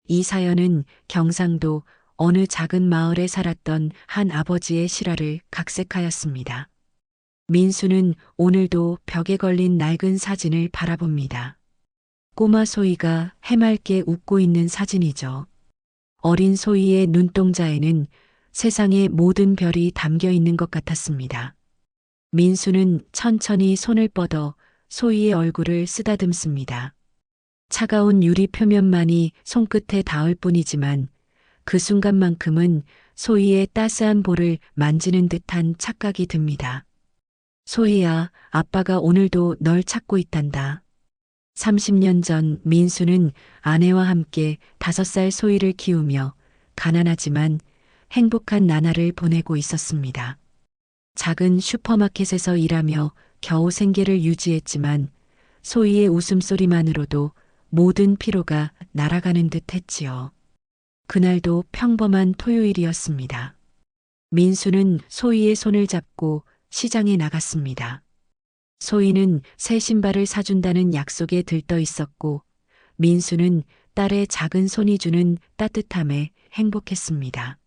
이 사연은 경상도 어느 작은 마을에 살았던 한 아버지의 실화를 각색하였습니다. 민수는 오늘도 벽에 걸린 낡은 사진을 바라봅니다. 꼬마 소희가 해맑게 웃고 있는 사진이죠. 어린 소희의 눈동자에는 세상의 모든 별이 담겨 있는 것 같았습니다. 민수는 천천히 손을 뻗어 소희의 얼굴을 쓰다듬습니다. 차가운 유리 표면만이 손끝에 닿을 뿐이지만 그 순간만큼은 소희의 따스한 볼을 만지는 듯한 착각이 듭니다. 소희야, 아빠가 오늘도 널 찾고 있단다. 30년 전 민수는 아내와 함께 5살 소희를 키우며 가난하지만 행복한 나날을 보내고 있었습니다. 작은 슈퍼마켓에서 일하며 겨우 생계를 유지했지만 소희의 웃음소리만으로도 모든 피로가 날아가는 듯 했지요. 그날도 평범한 토요일이었습니다. 민수는 소희의 손을 잡고 시장에 나갔습니다. 소희는 새 신발을 사준다는 약속에 들떠 있었고 민수는 딸의 작은 손이 주는 따뜻함에 행복했습니다.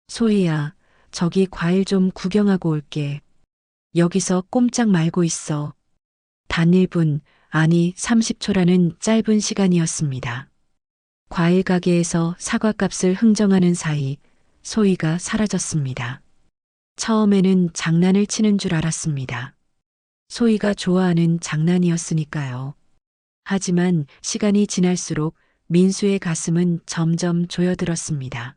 소희야, 저기 과일 좀 구경하고 올게. 여기서 꼼짝 말고 있어. 단 1분, 아니 30초라는 짧은 시간이었습니다. 과일 가게에서 사과값을 흥정하는 사이 소희가 사라졌습니다. 처음에는 장난을 치는 줄 알았습니다. 소희가 좋아하는 장난이었으니까요. 하지만 시간이 지날수록 민수의 가슴은 점점 조여들었습니다.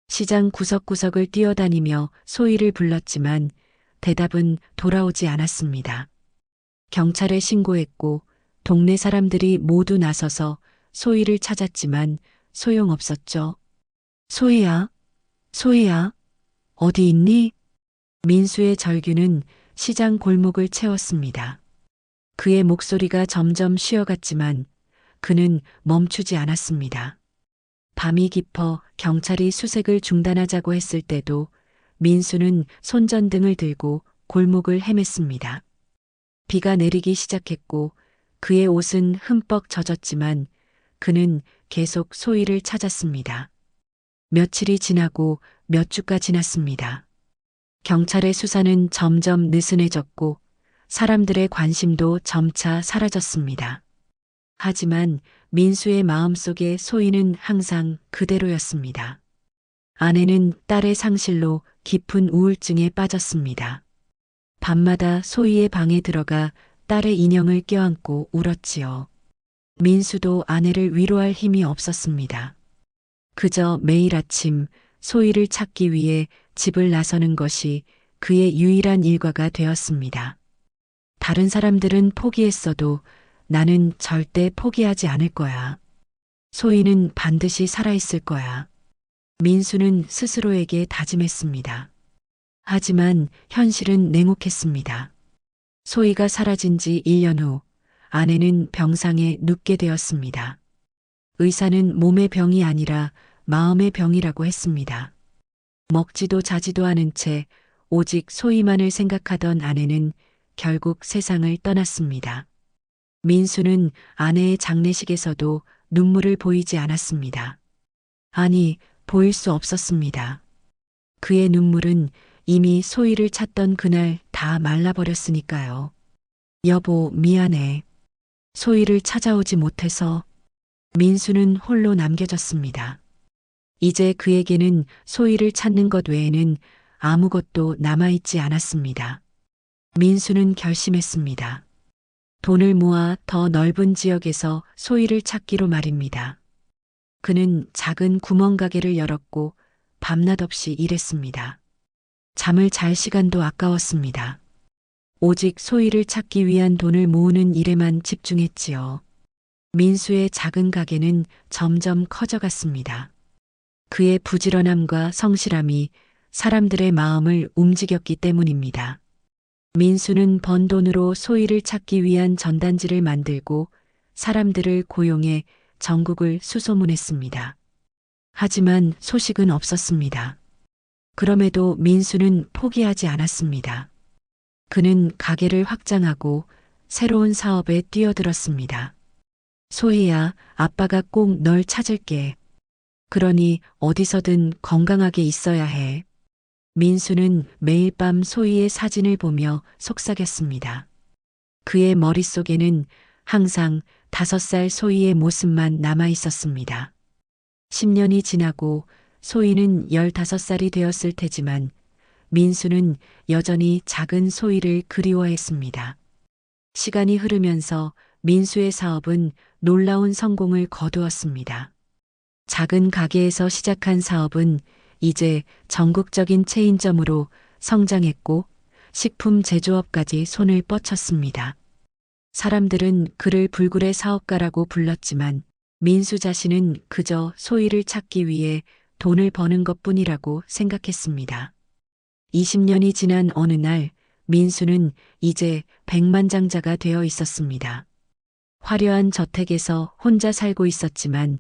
시장 구석구석을 뛰어다니며 소희를 불렀지만 대답은 돌아오지 않았습니다. 경찰에 신고했고 동네 사람들이 모두 나서서 소희를 찾았지만 소용없었죠. 소희야, 소희야, 어디 있니? 민수의 절규는 시장 골목을 채웠습니다. 그의 목소리가 점점 쉬어갔지만 그는 멈추지 않았습니다. 밤이 깊어 경찰이 수색을 중단하자고 했을 때도 민수는 손전등을 들고 골목을 헤맸습니다. 비가 내리기 시작했고 그의 옷은 흠뻑 젖었지만 그는 계속 소희를 찾았습니다. 며칠이 지나고 몇 주가 지났습니다. 경찰의 수사는 점점 느슨해졌고 사람들의 관심도 점차 사라졌습니다. 하지만 민수의 마음속에 소희는 항상 그대로였습니다. 아내는 딸의 상실로 깊은 우울증에 빠졌습니다. 밤마다 소희의 방에 들어가 딸의 인형을 껴안고 울었지요. 민수도 아내를 위로할 힘이 없었습니다. 그저 매일 아침 소희를 찾기 위해 집을 나서는 것이 그의 유일한 일과가 되었습니다. 다른 사람들은 포기했어도 나는 절대 포기하지 않을 거야. 소희는 반드시 살아있을 거야. 민수는 스스로에게 다짐했습니다. 하지만 현실은 냉혹했습니다. 소희가 사라진 지 1년 후 아내는 병상에 눕게 되었습니다. 의사는 몸의 병이 아니라 마음의 병이라고 했습니다. 먹지도 자지도 않은 채 오직 소희만을 생각하던 아내는 결국 세상을 떠났습니다. 민수는 아내의 장례식에서도 눈물을 보이지 않았습니다. 아니, 보일 수 없었습니다. 그의 눈물은 이미 소희를 찾던 그날 다 말라버렸으니까요. 여보, 미안해. 소희를 찾아오지 못해서. 민수는 홀로 남겨졌습니다. 이제 그에게는 소희를 찾는 것 외에는 아무것도 남아있지 않았습니다. 민수는 결심했습니다. 돈을 모아 더 넓은 지역에서 소희를 찾기로 말입니다. 그는 작은 구멍가게를 열었고 밤낮 없이 일했습니다. 잠을 잘 시간도 아까웠습니다. 오직 소희를 찾기 위한 돈을 모으는 일에만 집중했지요. 민수의 작은 가게는 점점 커져갔습니다. 그의 부지런함과 성실함이 사람들의 마음을 움직였기 때문입니다. 민수는 번 돈으로 소희를 찾기 위한 전단지를 만들고 사람들을 고용해 전국을 수소문했습니다. 하지만 소식은 없었습니다. 그럼에도 민수는 포기하지 않았습니다. 그는 가게를 확장하고 새로운 사업에 뛰어들었습니다. 소희야, 아빠가 꼭 널 찾을게. 그러니 어디서든 건강하게 있어야 해. 민수는 매일 밤 소희의 사진을 보며 속삭였습니다. 그의 머릿속에는 항상 5살 소희의 모습만 남아 있었습니다. 10년이 지나고 소희는 15살이 되었을 테지만 민수는 여전히 작은 소희를 그리워했습니다. 시간이 흐르면서 민수의 사업은 놀라운 성공을 거두었습니다. 작은 가게에서 시작한 사업은 이제 전국적인 체인점으로 성장했고 식품 제조업까지 손을 뻗쳤습니다. 사람들은 그를 불굴의 사업가라고 불렀지만 민수 자신은 그저 소희를 찾기 위해 돈을 버는 것뿐이라고 생각했습니다. 20년이 지난 어느 날 민수는 이제 백만장자가 되어 있었습니다. 화려한 저택에서 혼자 살고 있었지만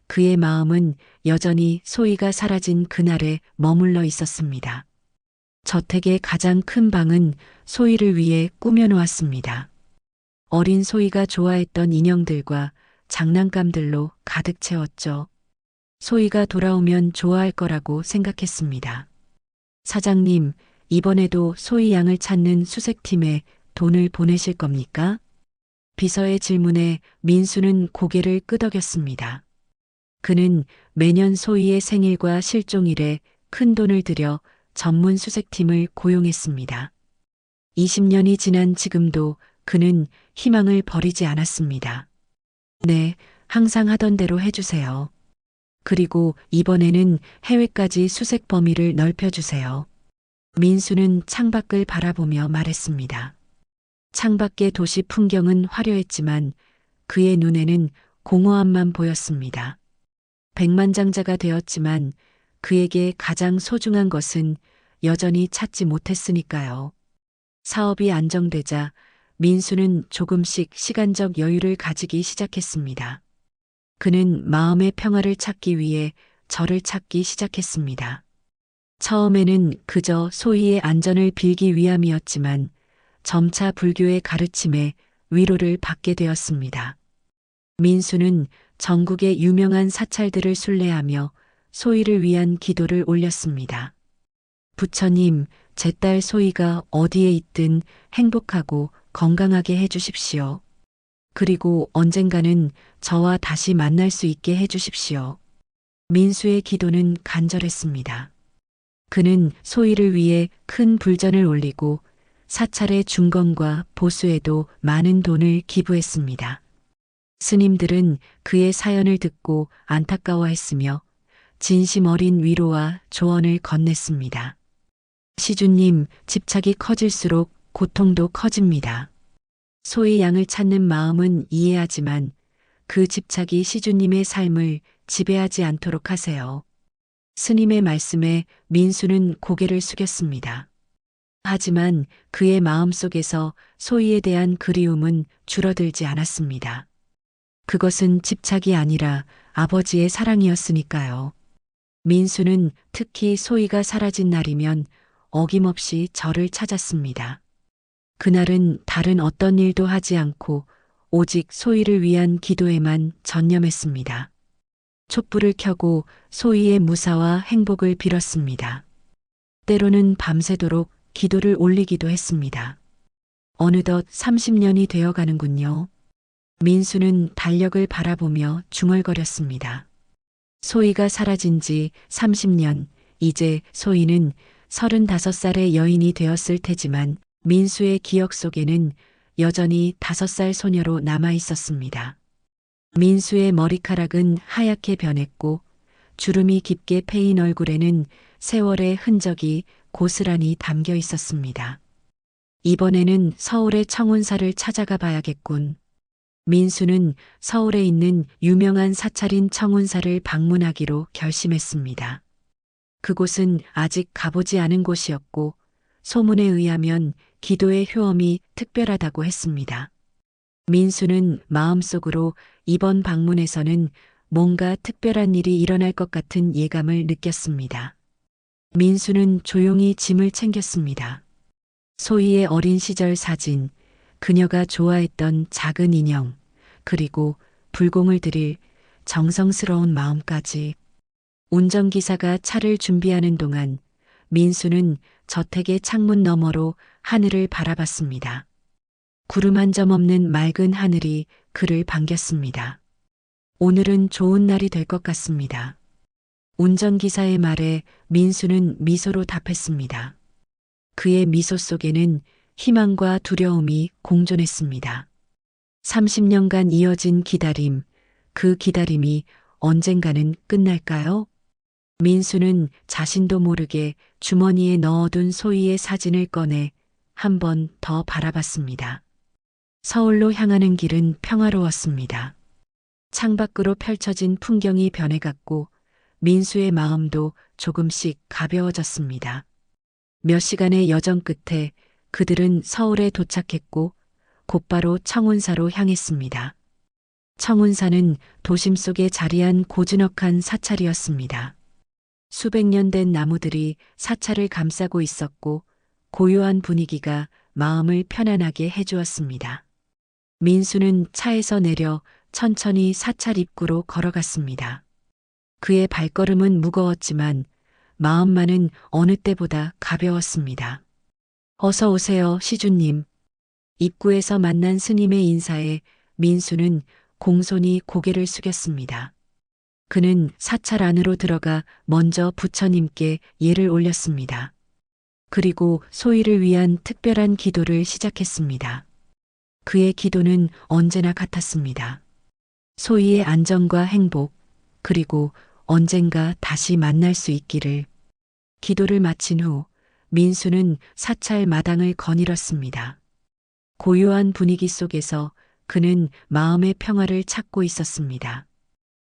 그의 마음은 여전히 소희가 사라진 그날에 머물러 있었습니다. 저택의 가장 큰 방은 소희를 위해 꾸며놓았습니다. 어린 소희가 좋아했던 인형들과 장난감들로 가득 채웠죠. 소희가 돌아오면 좋아할 거라고 생각했습니다. 사장님, 이번에도 소희 양을 찾는 수색팀에 돈을 보내실 겁니까? 비서의 질문에 민수는 고개를 끄덕였습니다. 그는 매년 소희의 생일과 실종일에 큰 돈을 들여 전문 수색팀을 고용했습니다. 20년이 지난 지금도 그는 희망을 버리지 않았습니다. 네, 항상 하던 대로 해주세요. 그리고 이번에는 해외까지 수색 범위를 넓혀주세요. 민수는 창밖을 바라보며 말했습니다. 창밖의 도시 풍경은 화려했지만 그의 눈에는 공허함만 보였습니다. 백만장자가 되었지만 그에게 가장 소중한 것은 여전히 찾지 못했으니까요. 사업이 안정되자 민수는 조금씩 시간적 여유를 가지기 시작했습니다. 그는 마음의 평화를 찾기 위해 절을 찾기 시작했습니다. 처음에는 그저 소희의 안전을 빌기 위함이었지만 점차 불교의 가르침에 위로를 받게 되었습니다. 민수는 전국의 유명한 사찰들을 순례하며 소희를 위한 기도를 올렸습니다. 부처님, 제 딸 소희가 어디에 있든 행복하고 건강하게 해주십시오. 그리고 언젠가는 저와 다시 만날 수 있게 해주십시오. 민수의 기도는 간절했습니다. 그는 소희를 위해 큰 불전을 올리고 사찰의 중건과 보수에도 많은 돈을 기부했습니다. 스님들은 그의 사연을 듣고 안타까워했으며 진심 어린 위로와 조언을 건넸습니다. 시주님, 집착이 커질수록 고통도 커집니다. 소희 양을 찾는 마음은 이해하지만 그 집착이 시주님의 삶을 지배하지 않도록 하세요. 스님의 말씀에 민수는 고개를 숙였습니다. 하지만 그의 마음속에서 소희에 대한 그리움은 줄어들지 않았습니다. 그것은 집착이 아니라 아버지의 사랑이었으니까요. 민수는 특히 소희가 사라진 날이면 어김없이 절을 찾았습니다. 그날은 다른 어떤 일도 하지 않고 오직 소희를 위한 기도에만 전념했습니다. 촛불을 켜고 소희의 무사와 행복을 빌었습니다. 때로는 밤새도록 기도를 올리기도 했습니다. 어느덧 30년이 되어 가는군요. 민수는 달력을 바라보며 중얼거렸습니다. 소희가 사라진 지 30년, 이제 소희는 35살의 여인이 되었을 테지만 민수의 기억 속에는 여전히 5살 소녀로 남아 있었습니다. 민수의 머리카락은 하얗게 변했고 주름이 깊게 패인 얼굴에는 세월의 흔적이 고스란히 담겨 있었습니다. 이번에는 서울의 청운사를 찾아가 봐야겠군. 민수는 서울에 있는 유명한 사찰인 청운사를 방문하기로 결심했습니다. 그곳은 아직 가보지 않은 곳이었고 소문에 의하면 기도의 효험이 특별하다고 했습니다. 민수는 마음속으로 이번 방문에서는 뭔가 특별한 일이 일어날 것 같은 예감을 느꼈습니다. 민수는 조용히 짐을 챙겼습니다. 소희의 어린 시절 사진, 그녀가 좋아했던 작은 인형, 그리고 불공을 드릴 정성스러운 마음까지. 운전기사가 차를 준비하는 동안 민수는 저택의 창문 너머로 하늘을 바라봤습니다. 구름 한 점 없는 맑은 하늘이 그를 반겼습니다. 오늘은 좋은 날이 될 것 같습니다. 운전기사의 말에 민수는 미소로 답했습니다. 그의 미소 속에는 희망과 두려움이 공존했습니다. 30년간 이어진 기다림, 그 기다림이 언젠가는 끝날까요? 민수는 자신도 모르게 주머니에 넣어둔 소희의 사진을 꺼내 한 번 더 바라봤습니다. 서울로 향하는 길은 평화로웠습니다. 창밖으로 펼쳐진 풍경이 변해갔고 민수의 마음도 조금씩 가벼워졌습니다. 몇 시간의 여정 끝에 그들은 서울에 도착했고 곧바로 청운사로 향했습니다. 청운사는 도심 속에 자리한 고즈넉한 사찰이었습니다. 수백 년 된 나무들이 사찰을 감싸고 있었고 고요한 분위기가 마음을 편안하게 해주었습니다. 민수는 차에서 내려 천천히 사찰 입구로 걸어갔습니다. 그의 발걸음은 무거웠지만 마음만은 어느 때보다 가벼웠습니다. 어서 오세요, 시주님. 입구에서 만난 스님의 인사에 민수는 공손히 고개를 숙였습니다. 그는 사찰 안으로 들어가 먼저 부처님께 예를 올렸습니다. 그리고 소희를 위한 특별한 기도를 시작했습니다. 그의 기도는 언제나 같았습니다. 소희의 안전과 행복, 그리고 언젠가 다시 만날 수 있기를. 기도를 마친 후 민수는 사찰 마당을 거닐었습니다. 고요한 분위기 속에서 그는 마음의 평화를 찾고 있었습니다.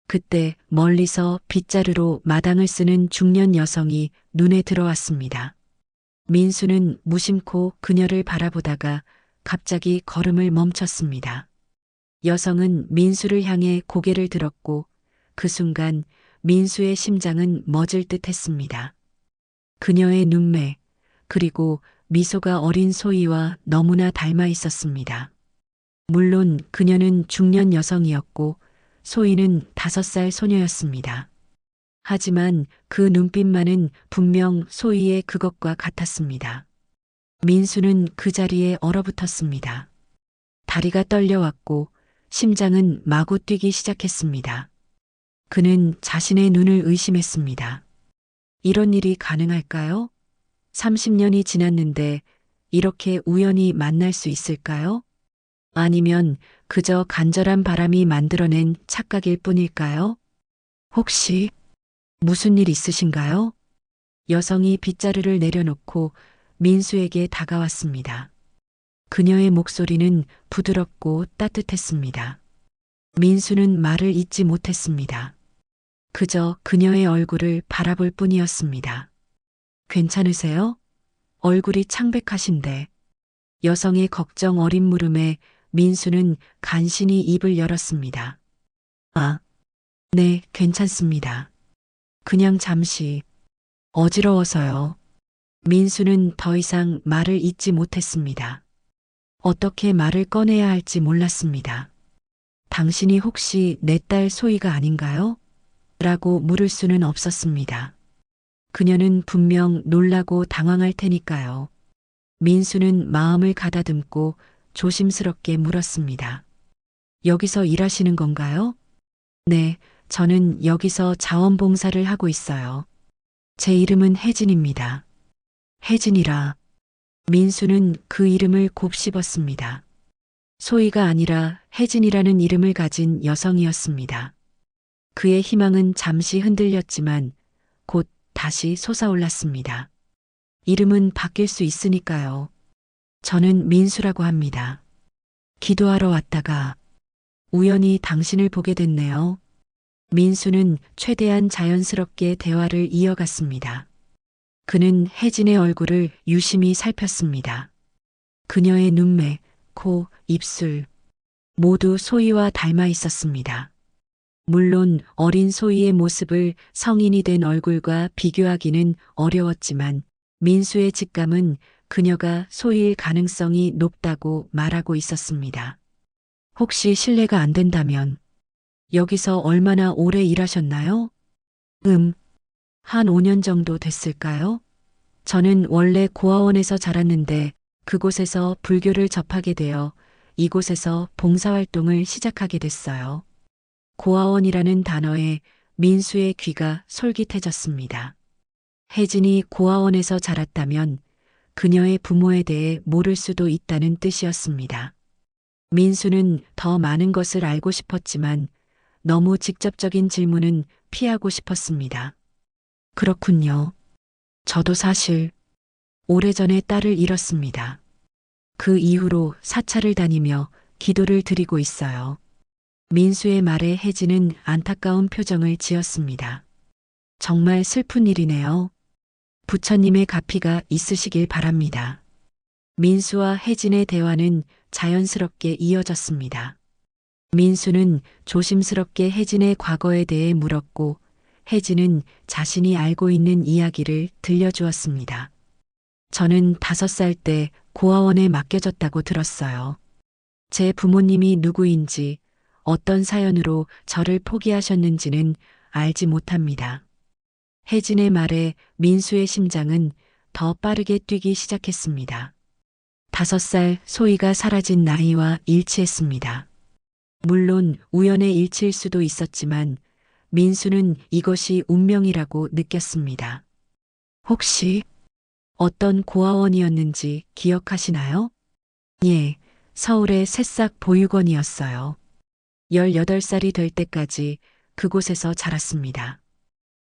그때 멀리서 빗자루로 마당을 쓰는 중년 여성이 눈에 들어왔습니다. 민수는 무심코 그녀를 바라보다가 갑자기 걸음을 멈췄습니다. 여성은 민수를 향해 고개를 들었고 그 순간 민수의 심장은 멎을 듯 했습니다. 그녀의 눈매, 그리고 미소가 어린 소희와 너무나 닮아 있었습니다. 물론 그녀는 중년 여성이었고 소희는 5살 소녀였습니다. 하지만 그 눈빛만은 분명 소희의 그것과 같았습니다. 민수는 그 자리에 얼어붙었습니다. 다리가 떨려왔고 심장은 마구 뛰기 시작했습니다. 그는 자신의 눈을 의심했습니다. 이런 일이 가능할까요? 30년이 지났는데 이렇게 우연히 만날 수 있을까요? 아니면 그저 간절한 바람이 만들어낸 착각일 뿐일까요? 혹시 무슨 일 있으신가요? 여성이 빗자루를 내려놓고 민수에게 다가왔습니다. 그녀의 목소리는 부드럽고 따뜻했습니다. 민수는 말을 잇지 못했습니다. 그저 그녀의 얼굴을 바라볼 뿐이었습니다. 괜찮으세요? 얼굴이 창백하신데. 여성의 걱정 어린 물음에 민수는 간신히 입을 열었습니다. 아, 네, 괜찮습니다. 그냥 잠시 어지러워서요. 민수는 더 이상 말을 잇지 못했습니다. 어떻게 말을 꺼내야 할지 몰랐습니다. 당신이 혹시 내 딸 소희가 아닌가요? 라고 물을 수는 없었습니다. 그녀는 분명 놀라고 당황할 테니까요. 민수는 마음을 가다듬고 조심스럽게 물었습니다. 여기서 일하시는 건가요? 네, 저는 여기서 자원봉사를 하고 있어요. 제 이름은 혜진입니다. 혜진이라. 민수는 그 이름을 곱씹었습니다. 소희가 아니라 혜진이라는 이름을 가진 여성이었습니다. 그의 희망은 잠시 흔들렸지만 곧 다시 솟아올랐습니다. 이름은 바뀔 수 있으니까요. 저는 민수라고 합니다. 기도하러 왔다가 우연히 당신을 보게 됐네요. 민수는 최대한 자연스럽게 대화를 이어갔습니다. 그는 혜진의 얼굴을 유심히 살폈습니다. 그녀의 눈매, 코, 입술 모두 소희와 닮아 있었습니다. 물론 어린 소희의 모습을 성인이 된 얼굴과 비교하기는 어려웠지만 민수의 직감은 그녀가 소희일 가능성이 높다고 말하고 있었습니다. 혹시 실례가 안 된다면 여기서 얼마나 오래 일하셨나요? 한 5년 정도 됐을까요? 저는 원래 고아원에서 자랐는데 그곳에서 불교를 접하게 되어 이곳에서 봉사활동을 시작하게 됐어요. 고아원이라는 단어에 민수의 귀가 솔깃해졌습니다. 혜진이 고아원에서 자랐다면 그녀의 부모에 대해 모를 수도 있다는 뜻이었습니다. 민수는 더 많은 것을 알고 싶었지만 너무 직접적인 질문은 피하고 싶었습니다. 그렇군요. 저도 사실 오래전에 딸을 잃었습니다. 그 이후로 사찰을 다니며 기도를 드리고 있어요. 민수의 말에 혜진은 안타까운 표정을 지었습니다. 정말 슬픈 일이네요. 부처님의 가피가 있으시길 바랍니다. 민수와 혜진의 대화는 자연스럽게 이어졌습니다. 민수는 조심스럽게 혜진의 과거에 대해 물었고 혜진은 자신이 알고 있는 이야기를 들려주었습니다. 저는 5살 때 고아원에 맡겨졌다고 들었어요. 제 부모님이 누구인지 어떤 사연으로 저를 포기하셨는지는 알지 못합니다. 혜진의 말에 민수의 심장은 더 빠르게 뛰기 시작했습니다. 5살 소희가 사라진 나이와 일치했습니다. 물론 우연의 일치일 수도 있었지만 민수는 이것이 운명이라고 느꼈습니다. 혹시 어떤 고아원이었는지 기억하시나요? 예, 서울의 새싹 보육원이었어요. 18살이 될 때까지 그곳에서 자랐습니다.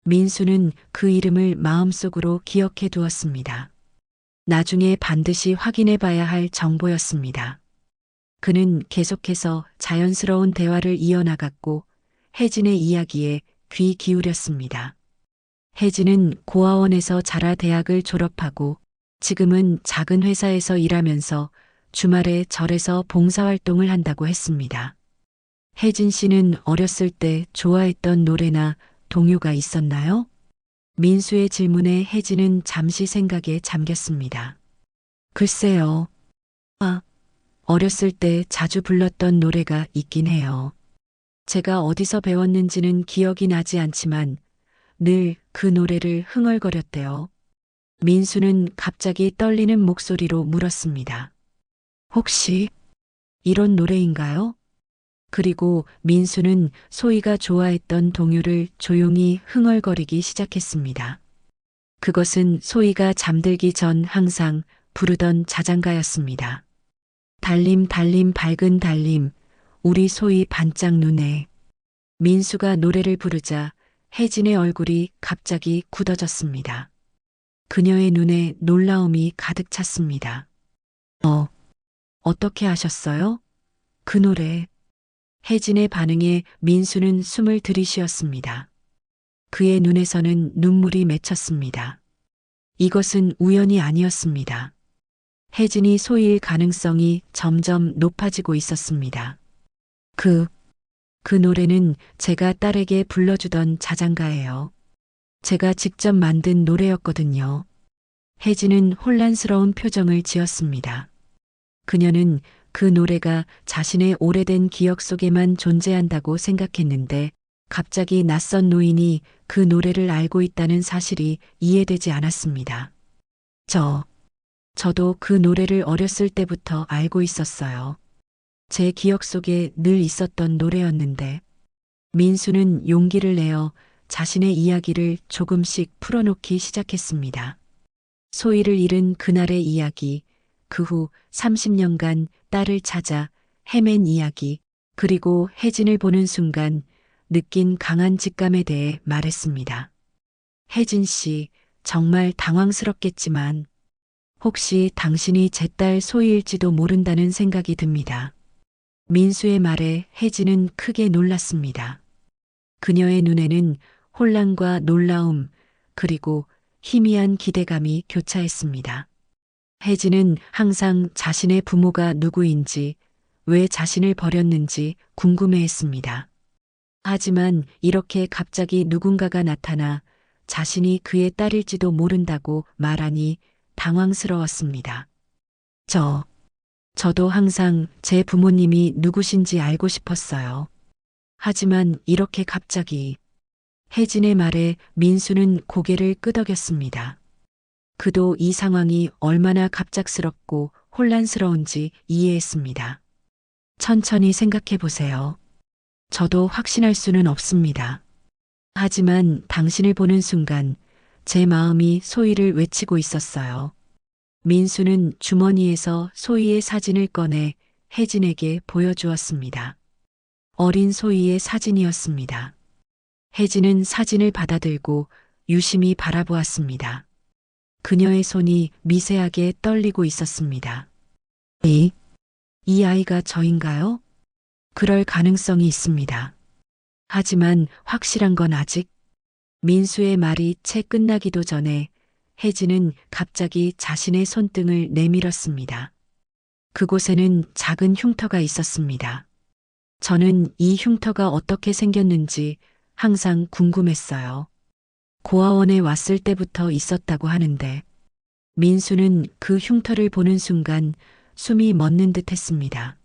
민수는 그 이름을 마음속으로 기억해 두었습니다. 나중에 반드시 확인해 봐야 할 정보였습니다. 그는 계속해서 자연스러운 대화를 이어나갔고 혜진의 이야기에 귀 기울였습니다. 혜진은 고아원에서 자라 대학을 졸업하고 지금은 작은 회사에서 일하면서 주말에 절에서 봉사활동을 한다고 했습니다. 혜진 씨는 어렸을 때 좋아했던 노래나 동요가 있었나요? 민수의 질문에 혜진은 잠시 생각에 잠겼습니다. 글쎄요. 어렸을 때 자주 불렀던 노래가 있긴 해요. 제가 어디서 배웠는지는 기억이 나지 않지만 늘 그 노래를 흥얼거렸대요. 민수는 갑자기 떨리는 목소리로 물었습니다. 혹시 이런 노래인가요? 그리고 민수는 소희가 좋아했던 동요를 조용히 흥얼거리기 시작했습니다. 그것은 소희가 잠들기 전 항상 부르던 자장가였습니다. 달림 달림 밝은 달림 우리 소희 반짝 눈에. 민수가 노래를 부르자 혜진의 얼굴이 갑자기 굳어졌습니다. 그녀의 눈에 놀라움이 가득 찼습니다. 어떻게 아셨어요? 그 노래. 혜진의 반응에 민수는 숨을 들이쉬었습니다. 그의 눈에서는 눈물이 맺혔습니다. 이것은 우연이 아니었습니다. 혜진이 소희일 가능성이 점점 높아지고 있었습니다. 그 노래는 제가 딸에게 불러주던 자장가예요. 제가 직접 만든 노래였거든요. 혜진은 혼란스러운 표정을 지었습니다. 그녀는 그 노래가 자신의 오래된 기억 속에만 존재한다고 생각했는데 갑자기 낯선 노인이 그 노래를 알고 있다는 사실이 이해되지 않았습니다. 저도 그 노래를 어렸을 때부터 알고 있었어요. 제 기억 속에 늘 있었던 노래였는데 민수는 용기를 내어 자신의 이야기를 조금씩 풀어놓기 시작했습니다. 소희를 잃은 그날의 이야기, 그 후 30년간 딸을 찾아 헤맨 이야기, 그리고 혜진을 보는 순간 느낀 강한 직감에 대해 말했습니다. 혜진 씨, 정말 당황스럽겠지만 혹시 당신이 제 딸 소희일지도 모른다는 생각이 듭니다. 민수의 말에 혜진은 크게 놀랐습니다. 그녀의 눈에는 혼란과 놀라움, 그리고 희미한 기대감이 교차했습니다. 혜진은 항상 자신의 부모가 누구인지, 왜 자신을 버렸는지 궁금해했습니다. 하지만 이렇게 갑자기 누군가가 나타나 자신이 그의 딸일지도 모른다고 말하니 당황스러웠습니다. 저도 항상 제 부모님이 누구신지 알고 싶었어요. 하지만 이렇게 갑자기 혜진의 말에 민수는 고개를 끄덕였습니다. 그도 이 상황이 얼마나 갑작스럽고 혼란스러운지 이해했습니다. 천천히 생각해 보세요. 저도 확신할 수는 없습니다. 하지만 당신을 보는 순간 제 마음이 소희를 외치고 있었어요. 민수는 주머니에서 소희의 사진을 꺼내 혜진에게 보여주었습니다. 어린 소희의 사진이었습니다. 혜진은 사진을 받아들고 유심히 바라보았습니다. 그녀의 손이 미세하게 떨리고 있었습니다. 이 아이가 저인가요? 그럴 가능성이 있습니다. 하지만 확실한 건 아직. 민수의 말이 채 끝나기도 전에 혜진은 갑자기 자신의 손등을 내밀었습니다. 그곳에는 작은 흉터가 있었습니다. 저는 이 흉터가 어떻게 생겼는지 항상 궁금했어요. 고아원에 왔을 때부터 있었다고 하는데 민수는 그 흉터를 보는 순간 숨이 멎는 듯 했습니다.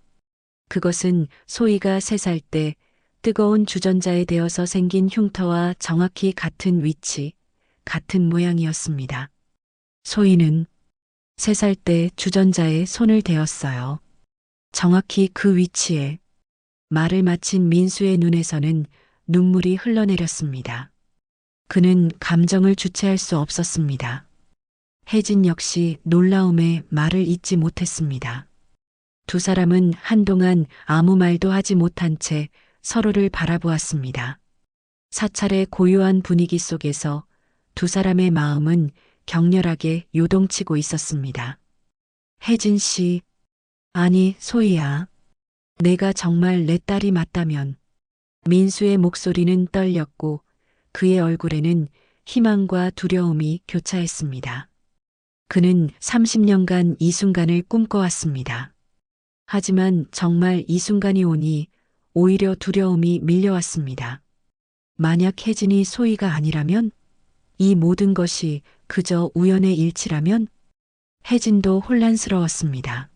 그것은 소희가 3살 때 뜨거운 주전자에 대어서 생긴 흉터와 정확히 같은 위치, 같은 모양이었습니다. 소희는 3살 때 주전자에 손을 대었어요. 정확히 그 위치에. 말을 마친 민수의 눈에서는 눈물이 흘러내렸습니다. 그는 감정을 주체할 수 없었습니다. 혜진 역시 놀라움에 말을 잇지 못했습니다. 두 사람은 한동안 아무 말도 하지 못한 채 서로를 바라보았습니다. 사찰의 고요한 분위기 속에서 두 사람의 마음은 격렬하게 요동치고 있었습니다. 혜진 씨, 아니 소희야. 내가 정말 내 딸이 맞다면. 민수의 목소리는 떨렸고 그의 얼굴에는 희망과 두려움이 교차했습니다. 그는 30년간 이 순간을 꿈꿔왔습니다. 하지만 정말 이 순간이 오니 오히려 두려움이 밀려왔습니다. 만약 혜진이 소희가 아니라면? 이 모든 것이 그저 우연의 일치라면? 혜진도 혼란스러웠습니다.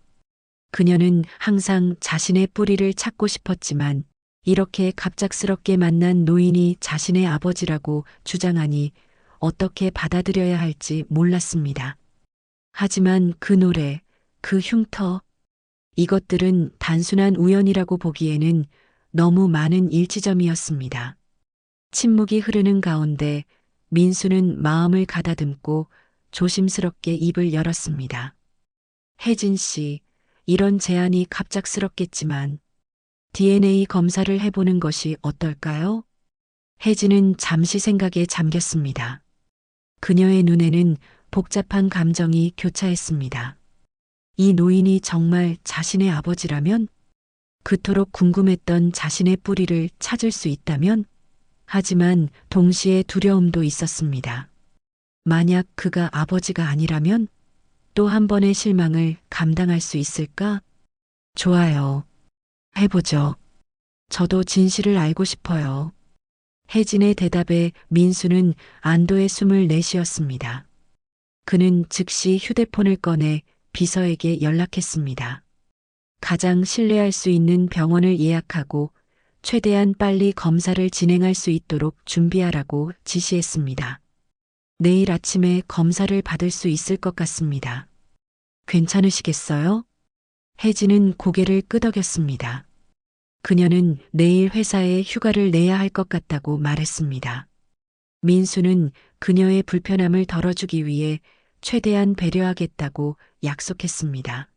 그녀는 항상 자신의 뿌리를 찾고 싶었지만 이렇게 갑작스럽게 만난 노인이 자신의 아버지라고 주장하니 어떻게 받아들여야 할지 몰랐습니다. 하지만 그 노래, 그 흉터, 이것들은 단순한 우연이라고 보기에는 너무 많은 일치점이었습니다. 침묵이 흐르는 가운데 민수는 마음을 가다듬고 조심스럽게 입을 열었습니다. 혜진 씨, 이런 제안이 갑작스럽겠지만 DNA 검사를 해보는 것이 어떨까요? 혜진은 잠시 생각에 잠겼습니다. 그녀의 눈에는 복잡한 감정이 교차했습니다. 이 노인이 정말 자신의 아버지라면? 그토록 궁금했던 자신의 뿌리를 찾을 수 있다면? 하지만 동시에 두려움도 있었습니다. 만약 그가 아버지가 아니라면? 또 한 번의 실망을 감당할 수 있을까? 좋아요. 해보죠. 저도 진실을 알고 싶어요. 혜진의 대답에 민수는 안도의 숨을 내쉬었습니다. 그는 즉시 휴대폰을 꺼내 비서에게 연락했습니다. 가장 신뢰할 수 있는 병원을 예약하고 최대한 빨리 검사를 진행할 수 있도록 준비하라고 지시했습니다. 내일 아침에 검사를 받을 수 있을 것 같습니다. 괜찮으시겠어요? 혜진은 고개를 끄덕였습니다. 그녀는 내일 회사에 휴가를 내야 할 것 같다고 말했습니다. 민수는 그녀의 불편함을 덜어주기 위해 최대한 배려하겠다고 약속했습니다.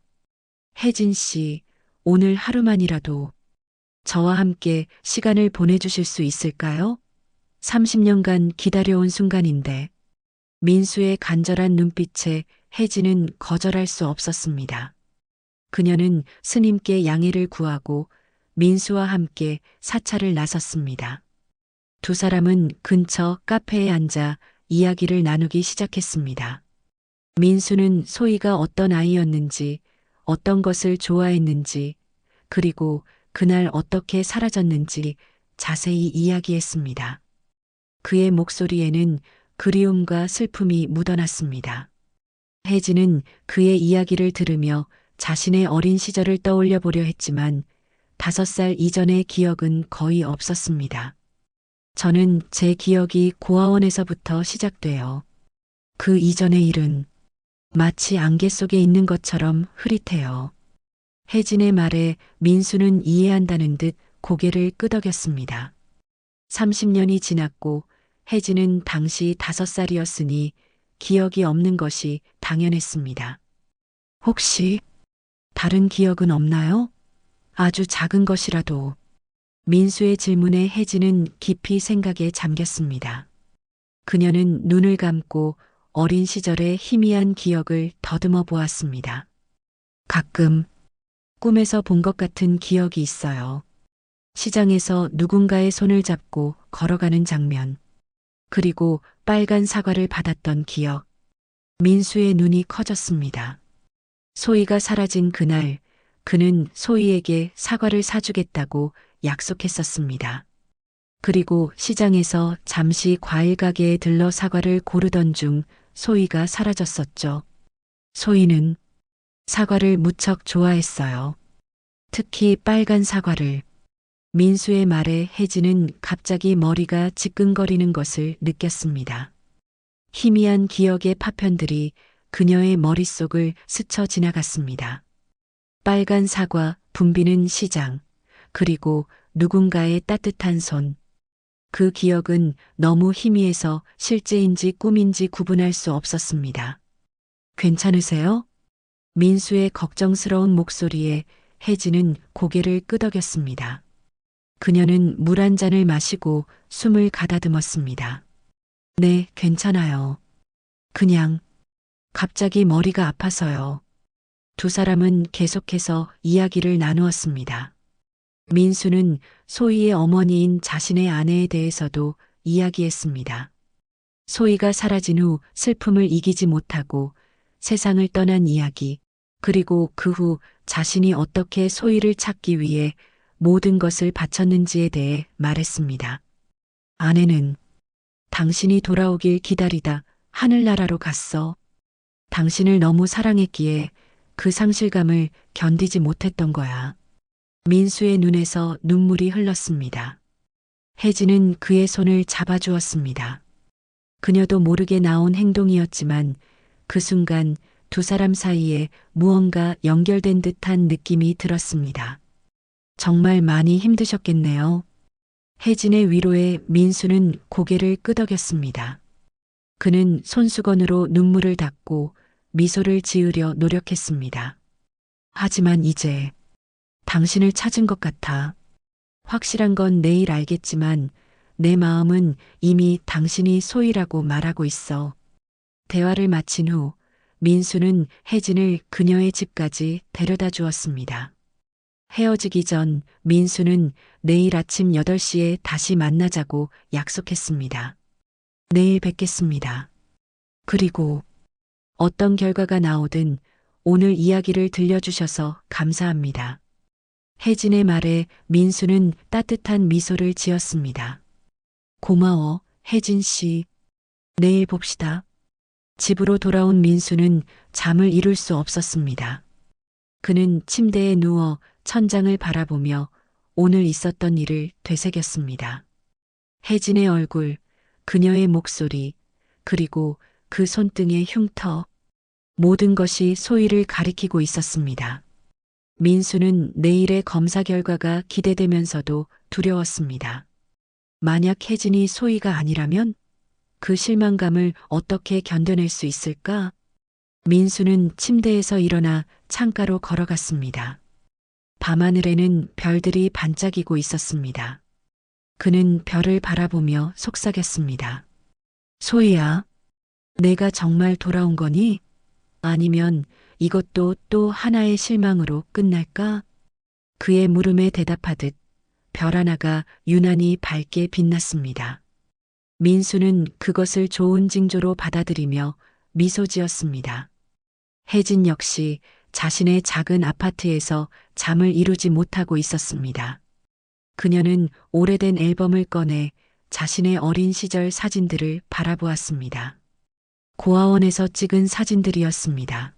혜진 씨, 오늘 하루만이라도 저와 함께 시간을 보내주실 수 있을까요? 30년간 기다려온 순간인데 민수의 간절한 눈빛에 혜진은 거절할 수 없었습니다. 그녀는 스님께 양해를 구하고 민수와 함께 사찰을 나섰습니다. 두 사람은 근처 카페에 앉아 이야기를 나누기 시작했습니다. 민수는 소희가 어떤 아이였는지, 어떤 것을 좋아했는지, 그리고 그날 어떻게 사라졌는지 자세히 이야기했습니다. 그의 목소리에는 그리움과 슬픔이 묻어났습니다. 혜진은 그의 이야기를 들으며 자신의 어린 시절을 떠올려 보려 했지만 5살 이전의 기억은 거의 없었습니다. 저는 제 기억이 고아원에서부터 시작돼요. 그 이전의 일은 마치 안개 속에 있는 것처럼 흐릿해요. 혜진의 말에 민수는 이해한다는 듯 고개를 끄덕였습니다. 30년이 지났고 혜진은 당시 5살이었으니 기억이 없는 것이 당연했습니다. 혹시 다른 기억은 없나요? 아주 작은 것이라도. 민수의 질문에 혜진은 깊이 생각에 잠겼습니다. 그녀는 눈을 감고 어린 시절의 희미한 기억을 더듬어 보았습니다. 가끔 꿈에서 본 것 같은 기억이 있어요. 시장에서 누군가의 손을 잡고 걸어가는 장면, 그리고 빨간 사과를 받았던 기억. 민수의 눈이 커졌습니다. 소희가 사라진 그날, 그는 소희에게 사과를 사주겠다고 약속했었습니다. 그리고 시장에서 잠시 과일 가게에 들러 사과를 고르던 중 소희가 사라졌었죠. 소희는 사과를 무척 좋아했어요. 특히 빨간 사과를. 민수의 말에 혜진은 갑자기 머리가 지끈거리는 것을 느꼈습니다. 희미한 기억의 파편들이 그녀의 머릿속을 스쳐 지나갔습니다. 빨간 사과, 붐비는 시장, 그리고 누군가의 따뜻한 손. 그 기억은 너무 희미해서 실제인지 꿈인지 구분할 수 없었습니다. 괜찮으세요? 민수의 걱정스러운 목소리에 혜진은 고개를 끄덕였습니다. 그녀는 물 한 잔을 마시고 숨을 가다듬었습니다. 네, 괜찮아요. 그냥 갑자기 머리가 아파서요. 두 사람은 계속해서 이야기를 나누었습니다. 민수는 소희의 어머니인 자신의 아내에 대해서도 이야기했습니다. 소희가 사라진 후 슬픔을 이기지 못하고 세상을 떠난 이야기, 그리고 그 후 자신이 어떻게 소희를 찾기 위해 모든 것을 바쳤는지에 대해 말했습니다. 아내는 당신이 돌아오길 기다리다 하늘나라로 갔어. 당신을 너무 사랑했기에 그 상실감을 견디지 못했던 거야. 민수의 눈에서 눈물이 흘렀습니다. 혜진은 그의 손을 잡아주었습니다. 그녀도 모르게 나온 행동이었지만 그 순간 두 사람 사이에 무언가 연결된 듯한 느낌이 들었습니다. 정말 많이 힘드셨겠네요. 혜진의 위로에 민수는 고개를 끄덕였습니다. 그는 손수건으로 눈물을 닦고 미소를 지으려 노력했습니다. 하지만 이제 당신을 찾은 것 같아. 확실한 건 내일 알겠지만 내 마음은 이미 당신이 소희라고 말하고 있어. 대화를 마친 후 민수는 혜진을 그녀의 집까지 데려다 주었습니다. 헤어지기 전 민수는 내일 아침 8시에 다시 만나자고 약속했습니다. 내일 뵙겠습니다. 그리고 어떤 결과가 나오든 오늘 이야기를 들려주셔서 감사합니다. 혜진의 말에 민수는 따뜻한 미소를 지었습니다. 고마워, 혜진 씨. 내일 봅시다. 집으로 돌아온 민수는 잠을 이룰 수 없었습니다. 그는 침대에 누워 천장을 바라보며 오늘 있었던 일을 되새겼습니다. 혜진의 얼굴, 그녀의 목소리, 그리고 그 손등의 흉터. 모든 것이 소희를 가리키고 있었습니다. 민수는 내일의 검사 결과가 기대되면서도 두려웠습니다. 만약 혜진이 소희가 아니라면 그 실망감을 어떻게 견뎌낼 수 있을까? 민수는 침대에서 일어나 창가로 걸어갔습니다. 밤하늘에는 별들이 반짝이고 있었습니다. 그는 별을 바라보며 속삭였습니다. 소희야, 내가 정말 돌아온 거니? 아니면 이것도 또 하나의 실망으로 끝날까? 그의 물음에 대답하듯 별 하나가 유난히 밝게 빛났습니다. 민수는 그것을 좋은 징조로 받아들이며 미소 지었습니다. 혜진 역시 자신의 작은 아파트에서 잠을 이루지 못하고 있었습니다. 그녀는 오래된 앨범을 꺼내 자신의 어린 시절 사진들을 바라보았습니다. 고아원에서 찍은 사진들이었습니다.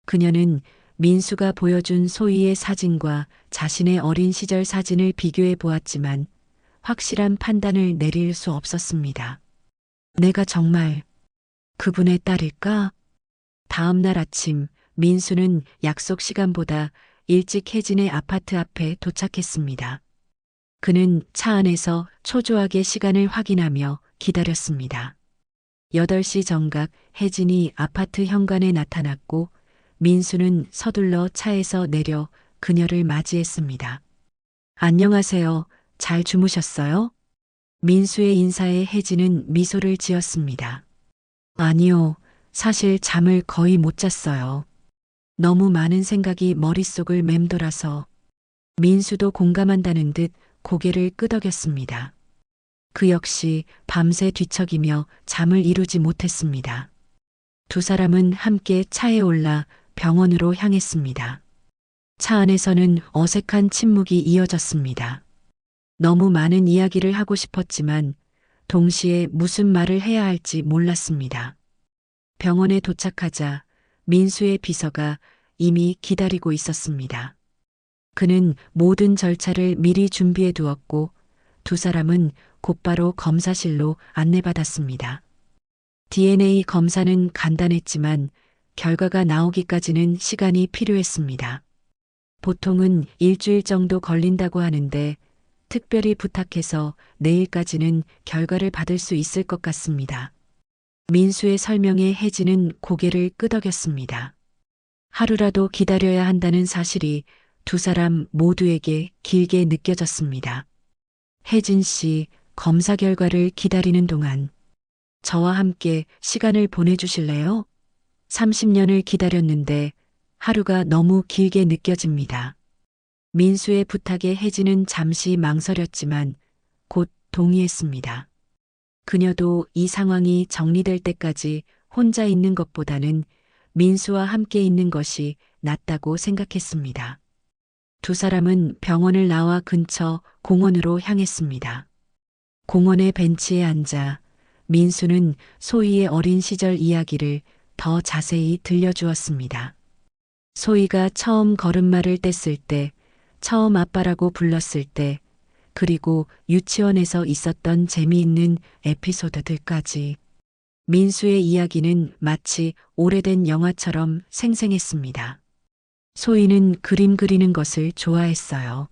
그녀는 민수가 보여준 소희의 사진과 자신의 어린 시절 사진을 비교해 보았지만 확실한 판단을 내릴 수 없었습니다. 내가 정말 그분의 딸일까? 다음 날 아침 민수는 약속 시간보다 일찍 혜진의 아파트 앞에 도착했습니다. 그는 차 안에서 초조하게 시간을 확인하며 기다렸습니다. 8시 정각 혜진이 아파트 현관에 나타났고 민수는 서둘러 차에서 내려 그녀를 맞이했습니다. 안녕하세요. 잘 주무셨어요? 민수의 인사에 혜진은 미소를 지었습니다. 아니요. 사실 잠을 거의 못 잤어요. 너무 많은 생각이 머릿속을 맴돌아서 민수도 공감한다는 듯 고개를 끄덕였습니다. 그 역시 밤새 뒤척이며 잠을 이루지 못했습니다. 두 사람은 함께 차에 올라 병원으로 향했습니다. 차 안에서는 어색한 침묵이 이어졌습니다. 너무 많은 이야기를 하고 싶었지만 동시에 무슨 말을 해야 할지 몰랐습니다. 병원에 도착하자 민수의 비서가 이미 기다리고 있었습니다. 그는 모든 절차를 미리 준비해 두었고 두 사람은 곧바로 검사실로 안내받았습니다. DNA 검사는 간단했지만 결과가 나오기까지는 시간이 필요했습니다. 보통은 일주일 정도 걸린다고 하는데 특별히 부탁해서 내일까지는 결과를 받을 수 있을 것 같습니다. 민수의 설명에 혜진은 고개를 끄덕였습니다. 하루라도 기다려야 한다는 사실이 두 사람 모두에게 길게 느껴졌습니다. 혜진 씨, 검사 결과를 기다리는 동안 저와 함께 시간을 보내주실래요? 30년을 기다렸는데 하루가 너무 길게 느껴집니다. 민수의 부탁에 혜진은 잠시 망설였지만 곧 동의했습니다. 그녀도 이 상황이 정리될 때까지 혼자 있는 것보다는 민수와 함께 있는 것이 낫다고 생각했습니다. 두 사람은 병원을 나와 근처 공원으로 향했습니다. 공원의 벤치에 앉아 민수는 소희의 어린 시절 이야기를 더 자세히 들려주었습니다. 소희가 처음 걸음마를 뗐을 때, 처음 아빠라고 불렀을 때, 그리고 유치원에서 있었던 재미있는 에피소드들까지. 민수의 이야기는 마치 오래된 영화처럼 생생했습니다. 소희는 그림 그리는 것을 좋아했어요.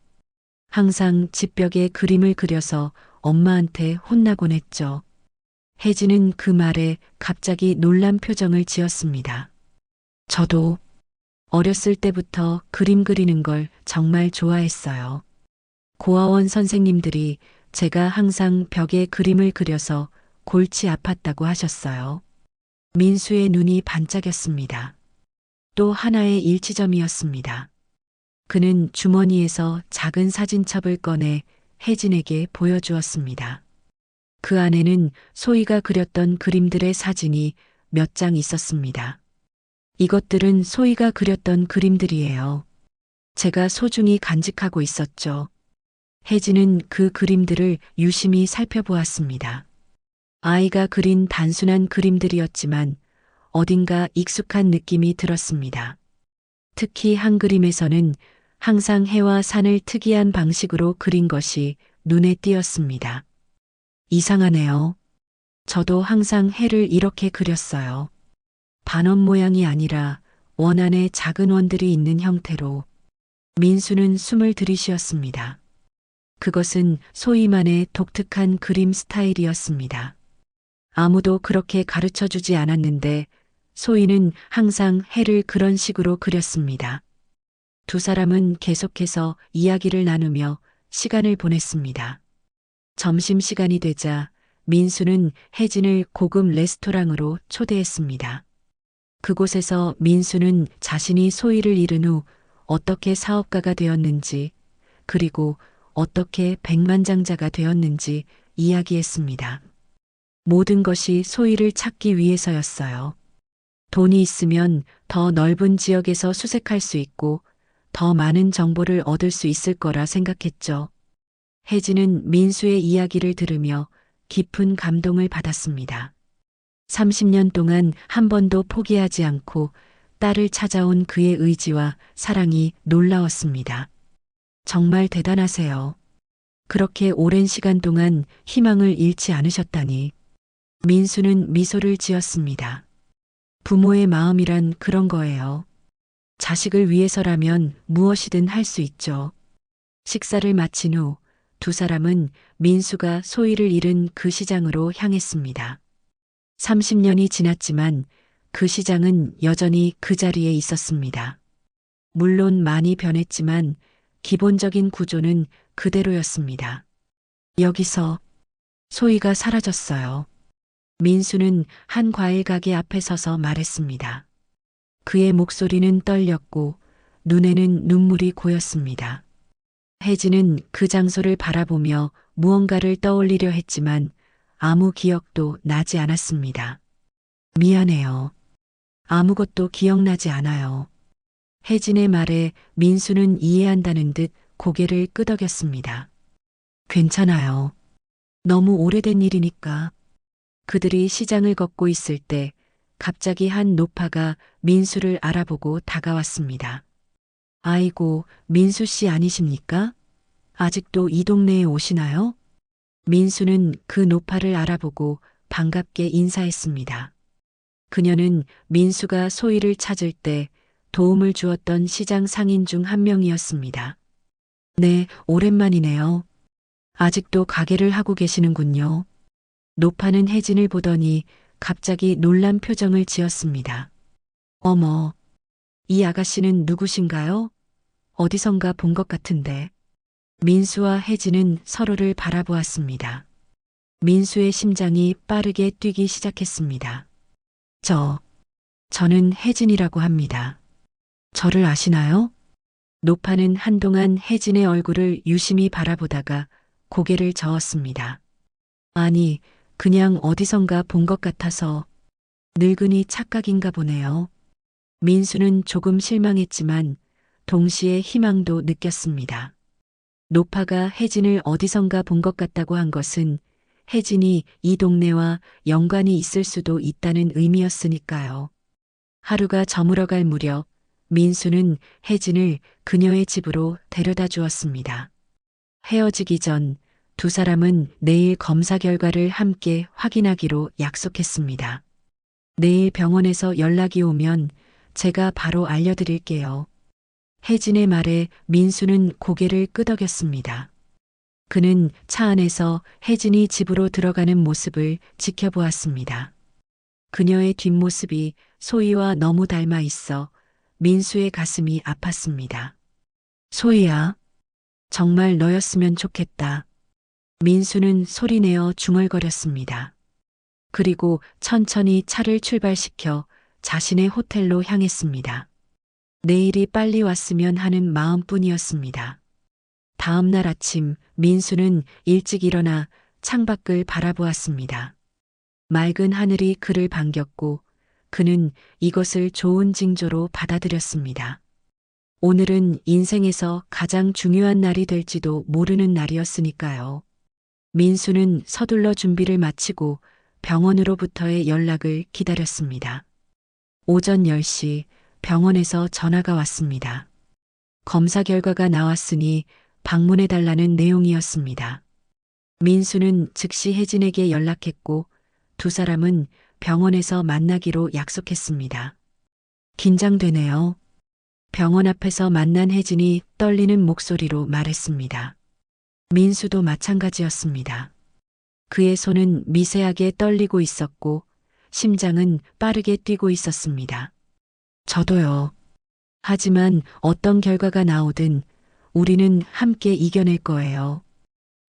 항상 집벽에 그림을 그려서 엄마한테 혼나곤 했죠. 혜진은 그 말에 갑자기 놀란 표정을 지었습니다. 저도 어렸을 때부터 그림 그리는 걸 정말 좋아했어요. 고아원 선생님들이 제가 항상 벽에 그림을 그려서 골치 아팠다고 하셨어요. 민수의 눈이 반짝였습니다. 또 하나의 일치점이었습니다. 그는 주머니에서 작은 사진첩을 꺼내 혜진에게 보여주었습니다. 그 안에는 소희가 그렸던 그림들의 사진이 몇 장 있었습니다. 이것들은 소희가 그렸던 그림들이에요. 제가 소중히 간직하고 있었죠. 혜진은 그 그림들을 유심히 살펴보았습니다. 아이가 그린 단순한 그림들이었지만 어딘가 익숙한 느낌이 들었습니다. 특히 한 그림에서는 항상 해와 산을 특이한 방식으로 그린 것이 눈에 띄었습니다. 이상하네요. 저도 항상 해를 이렇게 그렸어요. 반원 모양이 아니라 원 안에 작은 원들이 있는 형태로. 민수는 숨을 들이쉬었습니다. 그것은 소희만의 독특한 그림 스타일이었습니다. 아무도 그렇게 가르쳐 주지 않았는데 소희는 항상 해를 그런 식으로 그렸습니다. 두 사람은 계속해서 이야기를 나누며 시간을 보냈습니다. 점심시간이 되자 민수는 혜진을 고급 레스토랑으로 초대했습니다. 그곳에서 민수는 자신이 소희를 잃은 후 어떻게 사업가가 되었는지 그리고 어떻게 백만장자가 되었는지 이야기했습니다. 모든 것이 소희를 찾기 위해서였어요. 돈이 있으면 더 넓은 지역에서 수색할 수 있고 더 많은 정보를 얻을 수 있을 거라 생각했죠. 혜진은 민수의 이야기를 들으며 깊은 감동을 받았습니다. 30년 동안 한 번도 포기하지 않고 딸을 찾아온 그의 의지와 사랑이 놀라웠습니다. 정말 대단하세요. 그렇게 오랜 시간 동안 희망을 잃지 않으셨다니. 민수는 미소를 지었습니다. 부모의 마음이란 그런 거예요. 자식을 위해서라면 무엇이든 할 수 있죠. 식사를 마친 후 두 사람은 민수가 소희를 잃은 그 시장으로 향했습니다. 30년이 지났지만 그 시장은 여전히 그 자리에 있었습니다. 물론 많이 변했지만 기본적인 구조는 그대로였습니다. 여기서 소희가 사라졌어요. 민수는 한 과일 가게 앞에 서서 말했습니다. 그의 목소리는 떨렸고 눈에는 눈물이 고였습니다. 혜진은 그 장소를 바라보며 무언가를 떠올리려 했지만 아무 기억도 나지 않았습니다. 미안해요. 아무것도 기억나지 않아요. 혜진의 말에 민수는 이해한다는 듯 고개를 끄덕였습니다. 괜찮아요. 너무 오래된 일이니까. 그들이 시장을 걷고 있을 때 갑자기 한 노파가 민수를 알아보고 다가왔습니다. 아이고, 민수 씨 아니십니까? 아직도 이 동네에 오시나요? 민수는 그 노파를 알아보고 반갑게 인사했습니다. 그녀는 민수가 소희를 찾을 때 도움을 주었던 시장 상인 중 한 명이었습니다. 네, 오랜만이네요. 아직도 가게를 하고 계시는군요. 노파는 혜진을 보더니 갑자기 놀란 표정을 지었습니다. 어머, 이 아가씨는 누구신가요? 어디선가 본 것 같은데. 민수와 혜진은 서로를 바라보았습니다. 민수의 심장이 빠르게 뛰기 시작했습니다. 저는 혜진이라고 합니다. 저를 아시나요? 노파는 한동안 혜진의 얼굴을 유심히 바라보다가 고개를 저었습니다. 아니, 그냥 어디선가 본 것 같아서 늙은이 착각인가 보네요. 민수는 조금 실망했지만 동시에 희망도 느꼈습니다. 노파가 혜진을 어디선가 본 것 같다고 한 것은 혜진이 이 동네와 연관이 있을 수도 있다는 의미였으니까요. 하루가 저물어갈 무렵 민수는 혜진을 그녀의 집으로 데려다 주었습니다. 헤어지기 전 두 사람은 내일 검사 결과를 함께 확인하기로 약속했습니다. 내일 병원에서 연락이 오면 제가 바로 알려드릴게요. 혜진의 말에 민수는 고개를 끄덕였습니다. 그는 차 안에서 혜진이 집으로 들어가는 모습을 지켜보았습니다. 그녀의 뒷모습이 소희와 너무 닮아 있어 민수의 가슴이 아팠습니다. 소희야, 정말 너였으면 좋겠다. 민수는 소리내어 중얼거렸습니다. 그리고 천천히 차를 출발시켜 자신의 호텔로 향했습니다. 내일이 빨리 왔으면 하는 마음뿐이었습니다. 다음 날 아침 민수는 일찍 일어나 창밖을 바라보았습니다. 맑은 하늘이 그를 반겼고 그는 이것을 좋은 징조로 받아들였습니다. 오늘은 인생에서 가장 중요한 날이 될지도 모르는 날이었으니까요. 민수는 서둘러 준비를 마치고 병원으로부터의 연락을 기다렸습니다. 오전 10시 병원에서 전화가 왔습니다. 검사 결과가 나왔으니 방문해달라는 내용이었습니다. 민수는 즉시 혜진에게 연락했고 두 사람은 병원에서 만나기로 약속했습니다. 긴장되네요. 병원 앞에서 만난 혜진이 떨리는 목소리로 말했습니다. 민수도 마찬가지였습니다. 그의 손은 미세하게 떨리고 있었고 심장은 빠르게 뛰고 있었습니다. 저도요. 하지만 어떤 결과가 나오든 우리는 함께 이겨낼 거예요.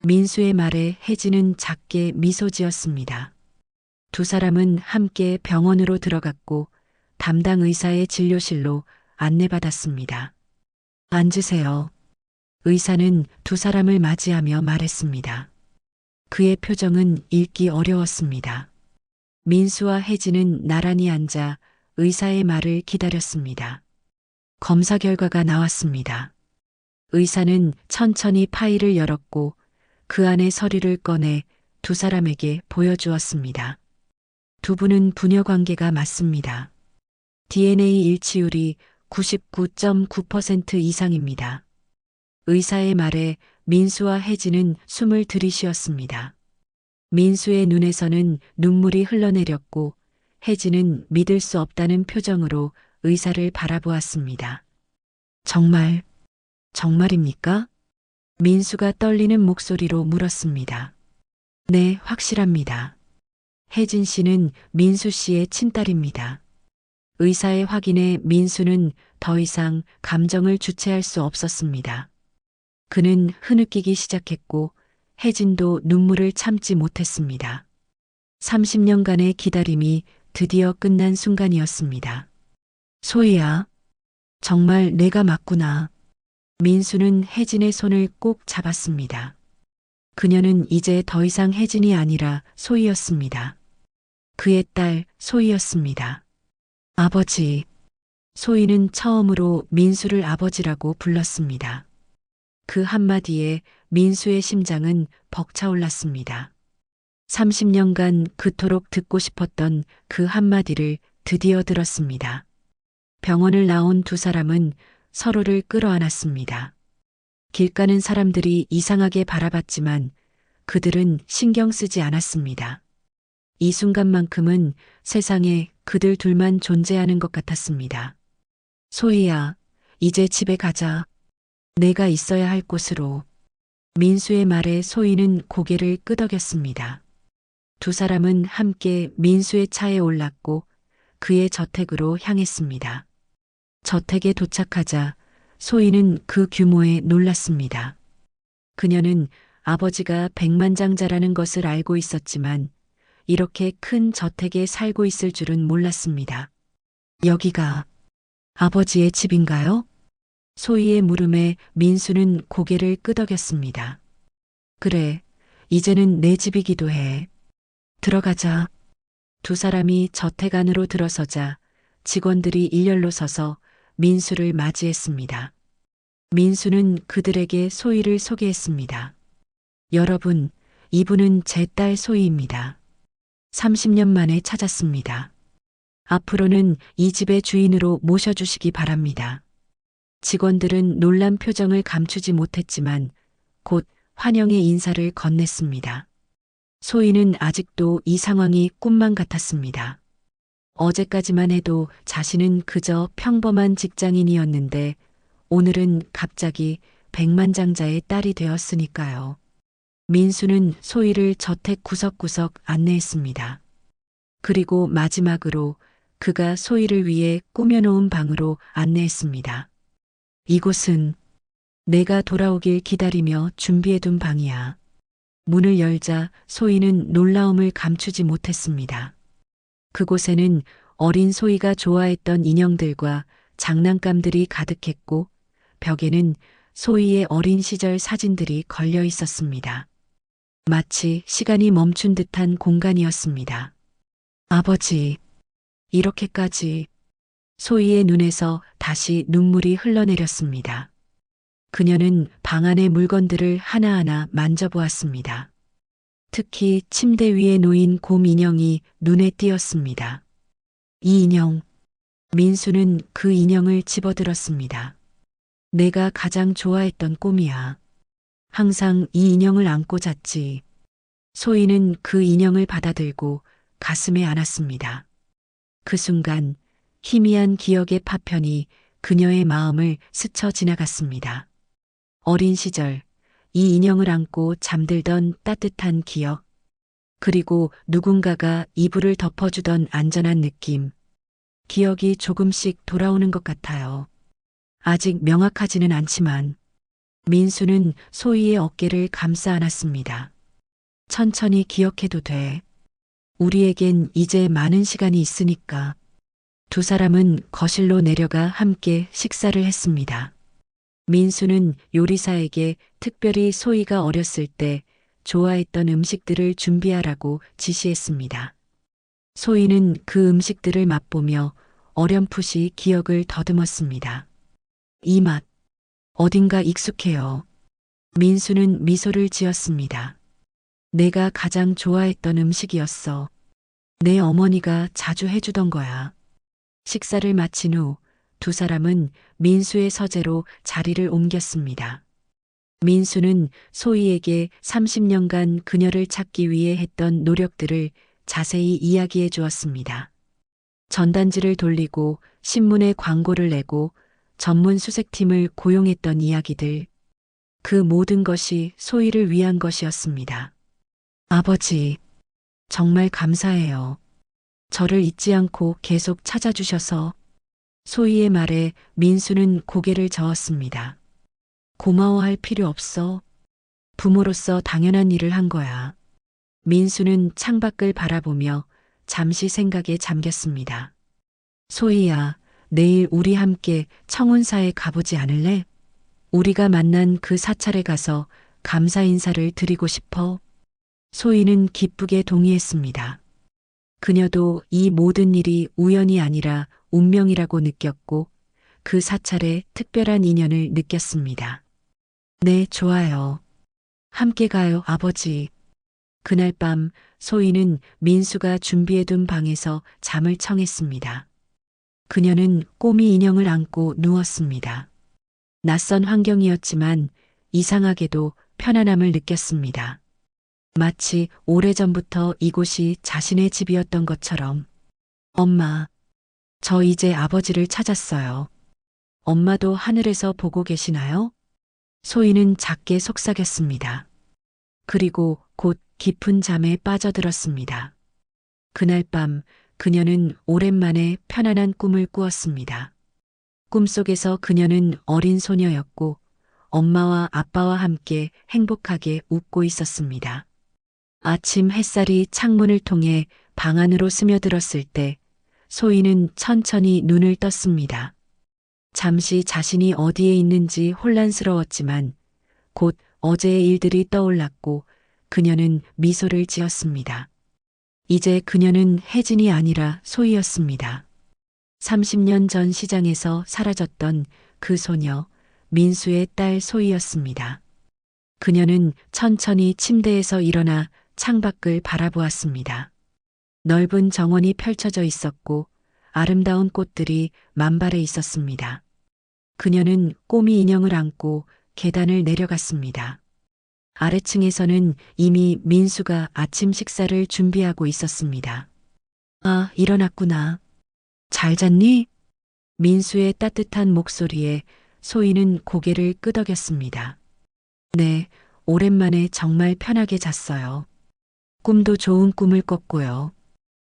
민수의 말에 혜진은 작게 미소 지었습니다. 두 사람은 함께 병원으로 들어갔고 담당 의사의 진료실로 안내받았습니다. 앉으세요. 의사는 두 사람을 맞이하며 말했습니다. 그의 표정은 읽기 어려웠습니다. 민수와 혜진은 나란히 앉아 의사의 말을 기다렸습니다. 검사 결과가 나왔습니다. 의사는 천천히 파일을 열었고 그 안에 서류를 꺼내 두 사람에게 보여주었습니다. 두 분은 부녀 관계가 맞습니다. DNA 일치율이 99.9% 이상입니다. 의사의 말에 민수와 혜진은 숨을 들이쉬었습니다. 민수의 눈에서는 눈물이 흘러내렸고 혜진은 믿을 수 없다는 표정으로 의사를 바라보았습니다. 정말, 정말입니까? 민수가 떨리는 목소리로 물었습니다. 네, 확실합니다. 혜진 씨는 민수 씨의 친딸입니다. 의사의 확인에 민수는 더 이상 감정을 주체할 수 없었습니다. 그는 흐느끼기 시작했고 혜진도 눈물을 참지 못했습니다. 30년간의 기다림이 드디어 끝난 순간이었습니다. 소희야, 정말 내가 맞구나. 민수는 혜진의 손을 꼭 잡았습니다. 그녀는 이제 더 이상 혜진이 아니라 소희였습니다. 그의 딸 소희였습니다. 아버지. 소희는 처음으로 민수를 아버지라고 불렀습니다. 그 한마디에 민수의 심장은 벅차올랐습니다. 30년간 그토록 듣고 싶었던 그 한마디를 드디어 들었습니다. 병원을 나온 두 사람은 서로를 끌어안았습니다. 길 가는 사람들이 이상하게 바라봤지만 그들은 신경 쓰지 않았습니다. 이 순간만큼은 세상에 그들 둘만 존재하는 것 같았습니다. 소희야, 이제 집에 가자. 내가 있어야 할 곳으로. 민수의 말에 소희는 고개를 끄덕였습니다. 두 사람은 함께 민수의 차에 올랐고 그의 저택으로 향했습니다. 저택에 도착하자 소희는 그 규모에 놀랐습니다. 그녀는 아버지가 백만장자라는 것을 알고 있었지만 이렇게 큰 저택에 살고 있을 줄은 몰랐습니다. 여기가 아버지의 집인가요? 소희의 물음에 민수는 고개를 끄덕였습니다. 그래, 이제는 내 집이기도 해. 들어가자. 두 사람이 저택 안으로 들어서자 직원들이 일렬로 서서 민수를 맞이했습니다. 민수는 그들에게 소희를 소개했습니다. 여러분, 이분은 제 딸 소희입니다. 30년 만에 찾았습니다. 앞으로는 이 집의 주인으로 모셔주시기 바랍니다. 직원들은 놀란 표정을 감추지 못했지만 곧 환영의 인사를 건넸습니다. 소희는 아직도 이 상황이 꿈만 같았습니다. 어제까지만 해도 자신은 그저 평범한 직장인이었는데 오늘은 갑자기 백만장자의 딸이 되었으니까요. 민수는 소희를 저택 구석구석 안내했습니다. 그리고 마지막으로 그가 소희를 위해 꾸며놓은 방으로 안내했습니다. 이곳은 내가 돌아오길 기다리며 준비해둔 방이야. 문을 열자 소희는 놀라움을 감추지 못했습니다. 그곳에는 어린 소희가 좋아했던 인형들과 장난감들이 가득했고 벽에는 소희의 어린 시절 사진들이 걸려 있었습니다. 마치 시간이 멈춘 듯한 공간이었습니다. 아버지, 이렇게까지. 소희의 눈에서 다시 눈물이 흘러내렸습니다. 그녀는 방 안의 물건들을 하나하나 만져보았습니다. 특히 침대 위에 놓인 곰 인형이 눈에 띄었습니다. 이 인형. 민수는 그 인형을 집어들었습니다. 내가 가장 좋아했던 꿈이야. 항상 이 인형을 안고 잤지. 소희는 그 인형을 받아들고 가슴에 안았습니다. 그 순간 희미한 기억의 파편이 그녀의 마음을 스쳐 지나갔습니다. 어린 시절 이 인형을 안고 잠들던 따뜻한 기억, 그리고 누군가가 이불을 덮어주던 안전한 느낌, 기억이 조금씩 돌아오는 것 같아요. 아직 명확하지는 않지만 민수는 소희의 어깨를 감싸 안았습니다. 천천히 기억해도 돼. 우리에겐 이제 많은 시간이 있으니까. 두 사람은 거실로 내려가 함께 식사를 했습니다. 민수는 요리사에게 특별히 소희가 어렸을 때 좋아했던 음식들을 준비하라고 지시했습니다. 소희는 그 음식들을 맛보며 어렴풋이 기억을 더듬었습니다. 이 맛, 어딘가 익숙해요. 민수는 미소를 지었습니다. 내가 가장 좋아했던 음식이었어. 내 어머니가 자주 해주던 거야. 식사를 마친 후 두 사람은 민수의 서재로 자리를 옮겼습니다. 민수는 소희에게 30년간 그녀를 찾기 위해 했던 노력들을 자세히 이야기해 주었습니다. 전단지를 돌리고 신문에 광고를 내고 전문 수색팀을 고용했던 이야기들. 그 모든 것이 소희를 위한 것이었습니다. 아버지, 정말 감사해요. 저를 잊지 않고 계속 찾아주셔서. 소희의 말에 민수는 고개를 저었습니다. 고마워할 필요 없어. 부모로서 당연한 일을 한 거야. 민수는 창밖을 바라보며 잠시 생각에 잠겼습니다. 소희야, 내일 우리 함께 청운사에 가보지 않을래? 우리가 만난 그 사찰에 가서 감사 인사를 드리고 싶어. 소희는 기쁘게 동의했습니다. 그녀도 이 모든 일이 우연이 아니라 운명이라고 느꼈고 그 사찰에 특별한 인연을 느꼈습니다. 네, 좋아요. 함께 가요, 아버지. 그날 밤 소희는 민수가 준비해둔 방에서 잠을 청했습니다. 그녀는 꼬미 인형을 안고 누웠습니다. 낯선 환경이었지만 이상하게도 편안함을 느꼈습니다. 마치 오래전부터 이곳이 자신의 집이었던 것처럼. 엄마, 저 이제 아버지를 찾았어요. 엄마도 하늘에서 보고 계시나요? 소희는 작게 속삭였습니다. 그리고 곧 깊은 잠에 빠져들었습니다. 그날 밤 그녀는 오랜만에 편안한 꿈을 꾸었습니다. 꿈속에서 그녀는 어린 소녀였고 엄마와 아빠와 함께 행복하게 웃고 있었습니다. 아침 햇살이 창문을 통해 방 안으로 스며들었을 때 소희는 천천히 눈을 떴습니다. 잠시 자신이 어디에 있는지 혼란스러웠지만 곧 어제의 일들이 떠올랐고 그녀는 미소를 지었습니다. 이제 그녀는 혜진이 아니라 소희였습니다. 30년 전 시장에서 사라졌던 그 소녀, 민수의 딸 소희였습니다. 그녀는 천천히 침대에서 일어나 창밖을 바라보았습니다. 넓은 정원이 펼쳐져 있었고 아름다운 꽃들이 만발해 있었습니다. 그녀는 꼬미 인형을 안고 계단을 내려갔습니다. 아래층에서는 이미 민수가 아침 식사를 준비하고 있었습니다. 아, 일어났구나. 잘 잤니? 민수의 따뜻한 목소리에 소희는 고개를 끄덕였습니다. 네, 오랜만에 정말 편하게 잤어요. 꿈도 좋은 꿈을 꿨고요.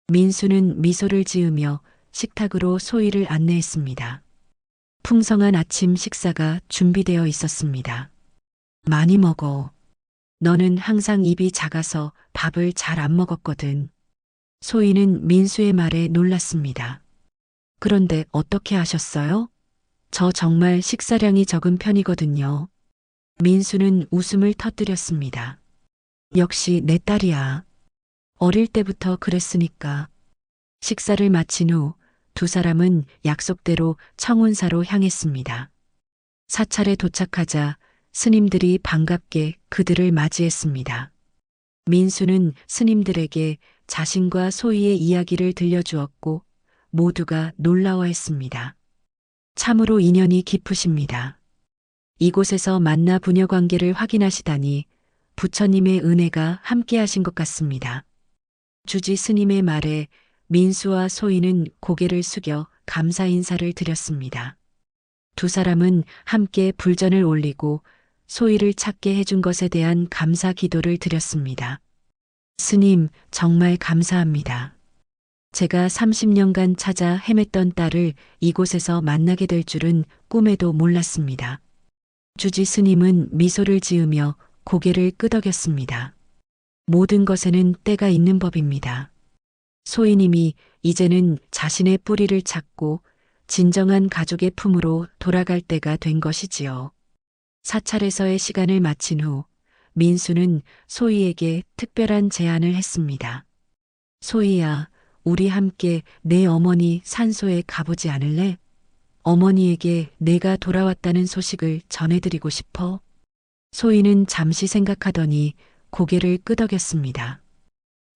민수는 미소를 지으며 식탁으로 소희를 안내했습니다. 풍성한 아침 식사가 준비되어 있었습니다. 많이 먹어. 너는 항상 입이 작아서 밥을 잘 안 먹었거든. 소희는 민수의 말에 놀랐습니다. 그런데 어떻게 아셨어요? 저 정말 식사량이 적은 편이거든요. 민수는 웃음을 터뜨렸습니다. 역시 내 딸이야. 어릴 때부터 그랬으니까. 식사를 마친 후 두 사람은 약속대로 청운사로 향했습니다. 사찰에 도착하자 스님들이 반갑게 그들을 맞이했습니다. 민수는 스님들에게 자신과 소희의 이야기를 들려주었고 모두가 놀라워했습니다. 참으로 인연이 깊으십니다. 이곳에서 만나 부녀 관계를 확인하시다니 부처님의 은혜가 함께하신 것 같습니다. 주지 스님의 말에 민수와 소희는 고개를 숙여 감사 인사를 드렸습니다. 두 사람은 함께 불전을 올리고 소희를 찾게 해준 것에 대한 감사 기도를 드렸습니다. 스님, 정말 감사합니다. 제가 30년간 찾아 헤맸던 딸을 이곳에서 만나게 될 줄은 꿈에도 몰랐습니다. 주지 스님은 미소를 지으며 고개를 끄덕였습니다. 모든 것에는 때가 있는 법입니다. 소희님이 이제는 자신의 뿌리를 찾고 진정한 가족의 품으로 돌아갈 때가 된 것이지요. 사찰에서의 시간을 마친 후 민수는 소희에게 특별한 제안을 했습니다. 소희야, 우리 함께 내 어머니 산소에 가보지 않을래? 어머니에게 내가 돌아왔다는 소식을 전해드리고 싶어. 소희는 잠시 생각하더니 고개를 끄덕였습니다.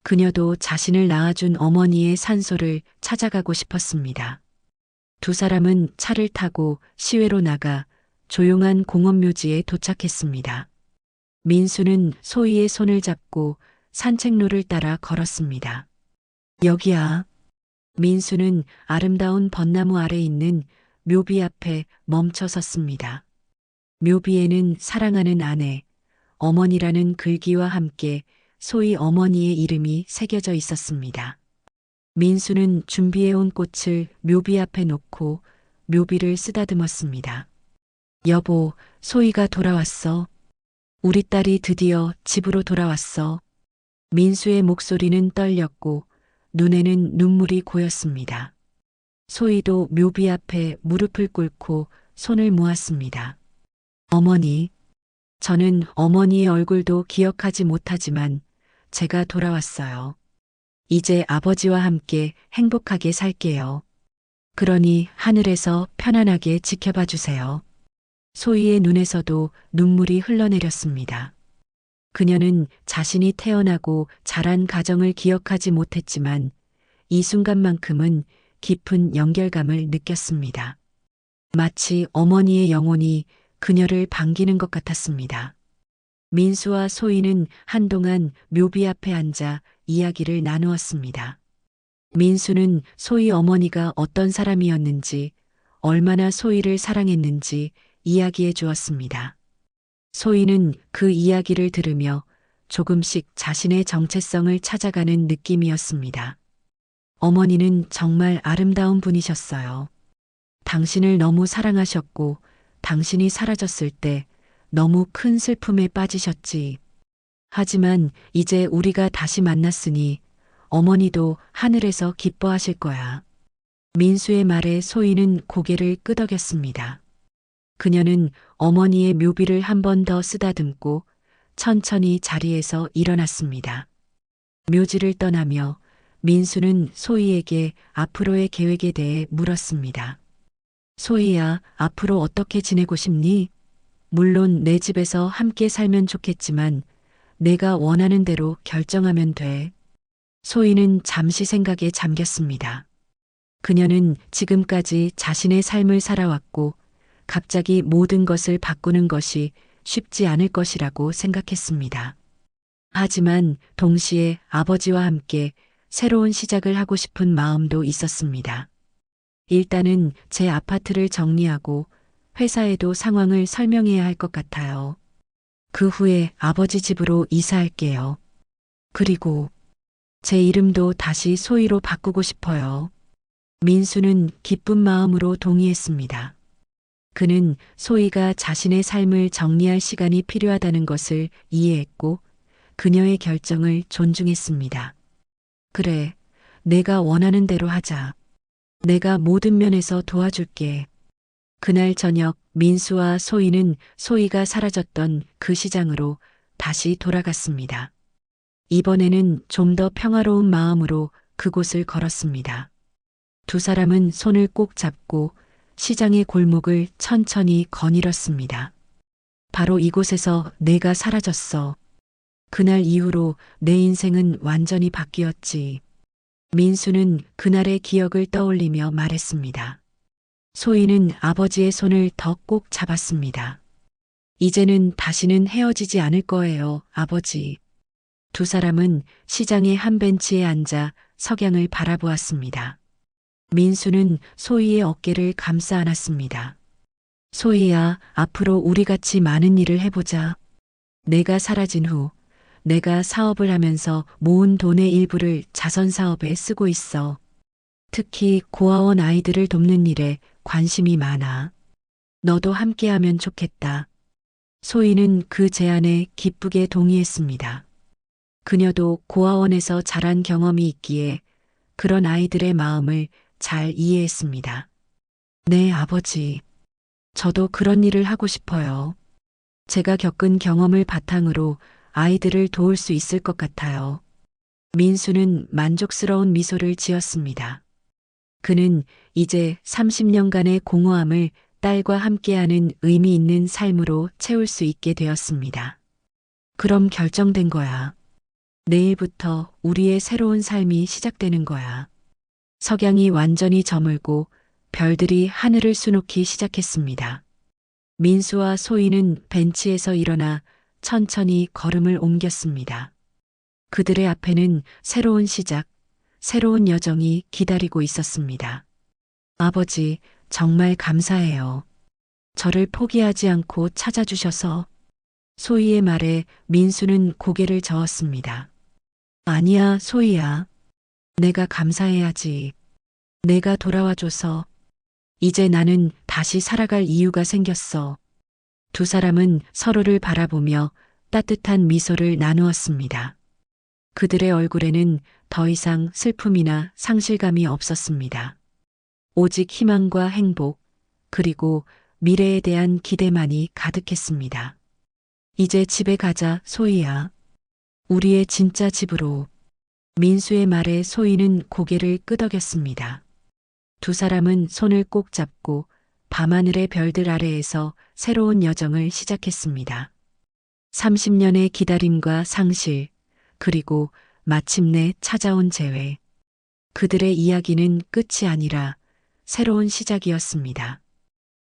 그녀도 자신을 낳아준 어머니의 산소를 찾아가고 싶었습니다. 두 사람은 차를 타고 시외로 나가 조용한 공원묘지에 도착했습니다. 민수는 소희의 손을 잡고 산책로를 따라 걸었습니다. 여기야. 민수는 아름다운 벚나무 아래 있는 묘비 앞에 멈춰 섰습니다. 묘비에는 사랑하는 아내, 어머니라는 글귀와 함께 소희 어머니의 이름이 새겨져 있었습니다. 민수는 준비해온 꽃을 묘비 앞에 놓고 묘비를 쓰다듬었습니다. 여보, 소희가 돌아왔어. 우리 딸이 드디어 집으로 돌아왔어. 민수의 목소리는 떨렸고 눈에는 눈물이 고였습니다. 소희도 묘비 앞에 무릎을 꿇고 손을 모았습니다. 어머니, 저는 어머니의 얼굴도 기억하지 못하지만 제가 돌아왔어요. 이제 아버지와 함께 행복하게 살게요. 그러니 하늘에서 편안하게 지켜봐 주세요. 소희의 눈에서도 눈물이 흘러내렸습니다. 그녀는 자신이 태어나고 자란 가정을 기억하지 못했지만 이 순간만큼은 깊은 연결감을 느꼈습니다. 마치 어머니의 영혼이 그녀를 반기는 것 같았습니다. 민수와 소희는 한동안 묘비 앞에 앉아 이야기를 나누었습니다. 민수는 소희 어머니가 어떤 사람이었는지, 얼마나 소희를 사랑했는지 이야기해 주었습니다. 소희는 그 이야기를 들으며 조금씩 자신의 정체성을 찾아가는 느낌이었습니다. 어머니는 정말 아름다운 분이셨어요. 당신을 너무 사랑하셨고 당신이 사라졌을 때 너무 큰 슬픔에 빠지셨지. 하지만 이제 우리가 다시 만났으니 어머니도 하늘에서 기뻐하실 거야. 민수의 말에 소희는 고개를 끄덕였습니다. 그녀는 어머니의 묘비를 한 번 더 쓰다듬고 천천히 자리에서 일어났습니다. 묘지를 떠나며 민수는 소희에게 앞으로의 계획에 대해 물었습니다. 소희야, 앞으로 어떻게 지내고 싶니? 물론 내 집에서 함께 살면 좋겠지만 내가 원하는 대로 결정하면 돼. 소희는 잠시 생각에 잠겼습니다. 그녀는 지금까지 자신의 삶을 살아왔고 갑자기 모든 것을 바꾸는 것이 쉽지 않을 것이라고 생각했습니다. 하지만 동시에 아버지와 함께 새로운 시작을 하고 싶은 마음도 있었습니다. 일단은 제 아파트를 정리하고 회사에도 상황을 설명해야 할 것 같아요. 그 후에 아버지 집으로 이사할게요. 그리고 제 이름도 다시 소희로 바꾸고 싶어요. 민수는 기쁜 마음으로 동의했습니다. 그는 소희가 자신의 삶을 정리할 시간이 필요하다는 것을 이해했고 그녀의 결정을 존중했습니다. 그래, 내가 원하는 대로 하자. 내가 모든 면에서 도와줄게. 그날 저녁 민수와 소희는 소희가 사라졌던 그 시장으로 다시 돌아갔습니다. 이번에는 좀 더 평화로운 마음으로 그곳을 걸었습니다. 두 사람은 손을 꼭 잡고 시장의 골목을 천천히 거닐었습니다. 바로 이곳에서 내가 사라졌어. 그날 이후로 내 인생은 완전히 바뀌었지. 민수는 그날의 기억을 떠올리며 말했습니다. 소희는 아버지의 손을 더 꼭 잡았습니다. 이제는 다시는 헤어지지 않을 거예요, 아버지. 두 사람은 시장의 한 벤치에 앉아 석양을 바라보았습니다. 민수는 소희의 어깨를 감싸 안았습니다. 소희야, 앞으로 우리 같이 많은 일을 해보자. 내가 사라진 후 내가 사업을 하면서 모은 돈의 일부를 자선 사업에 쓰고 있어. 특히 고아원 아이들을 돕는 일에 관심이 많아. 너도 함께하면 좋겠다. 소희는 그 제안에 기쁘게 동의했습니다. 그녀도 고아원에서 자란 경험이 있기에 그런 아이들의 마음을 잘 이해했습니다. 네, 아버지. 저도 그런 일을 하고 싶어요. 제가 겪은 경험을 바탕으로 아이들을 도울 수 있을 것 같아요. 민수는 만족스러운 미소를 지었습니다. 그는 이제 30년간의 공허함을 딸과 함께하는 의미 있는 삶으로 채울 수 있게 되었습니다. 그럼 결정된 거야. 내일부터 우리의 새로운 삶이 시작되는 거야. 석양이 완전히 저물고 별들이 하늘을 수놓기 시작했습니다. 민수와 소희는 벤치에서 일어나 천천히 걸음을 옮겼습니다. 그들의 앞에는 새로운 시작, 새로운 여정이 기다리고 있었습니다. 아버지, 정말 감사해요. 저를 포기하지 않고 찾아주셔서. 소희의 말에 민수는 고개를 저었습니다. 아니야, 소희야. 내가 감사해야지. 내가 돌아와줘서. 이제 나는 다시 살아갈 이유가 생겼어. 두 사람은 서로를 바라보며 따뜻한 미소를 나누었습니다. 그들의 얼굴에는 더 이상 슬픔이나 상실감이 없었습니다. 오직 희망과 행복, 그리고 미래에 대한 기대만이 가득했습니다. 이제 집에 가자, 소희야. 우리의 진짜 집으로. 민수의 말에 소희는 고개를 끄덕였습니다. 두 사람은 손을 꼭 잡고 밤하늘의 별들 아래에서 새로운 여정을 시작했습니다. 30년의 기다림과 상실, 그리고 마침내 찾아온 재회. 그들의 이야기는 끝이 아니라 새로운 시작이었습니다.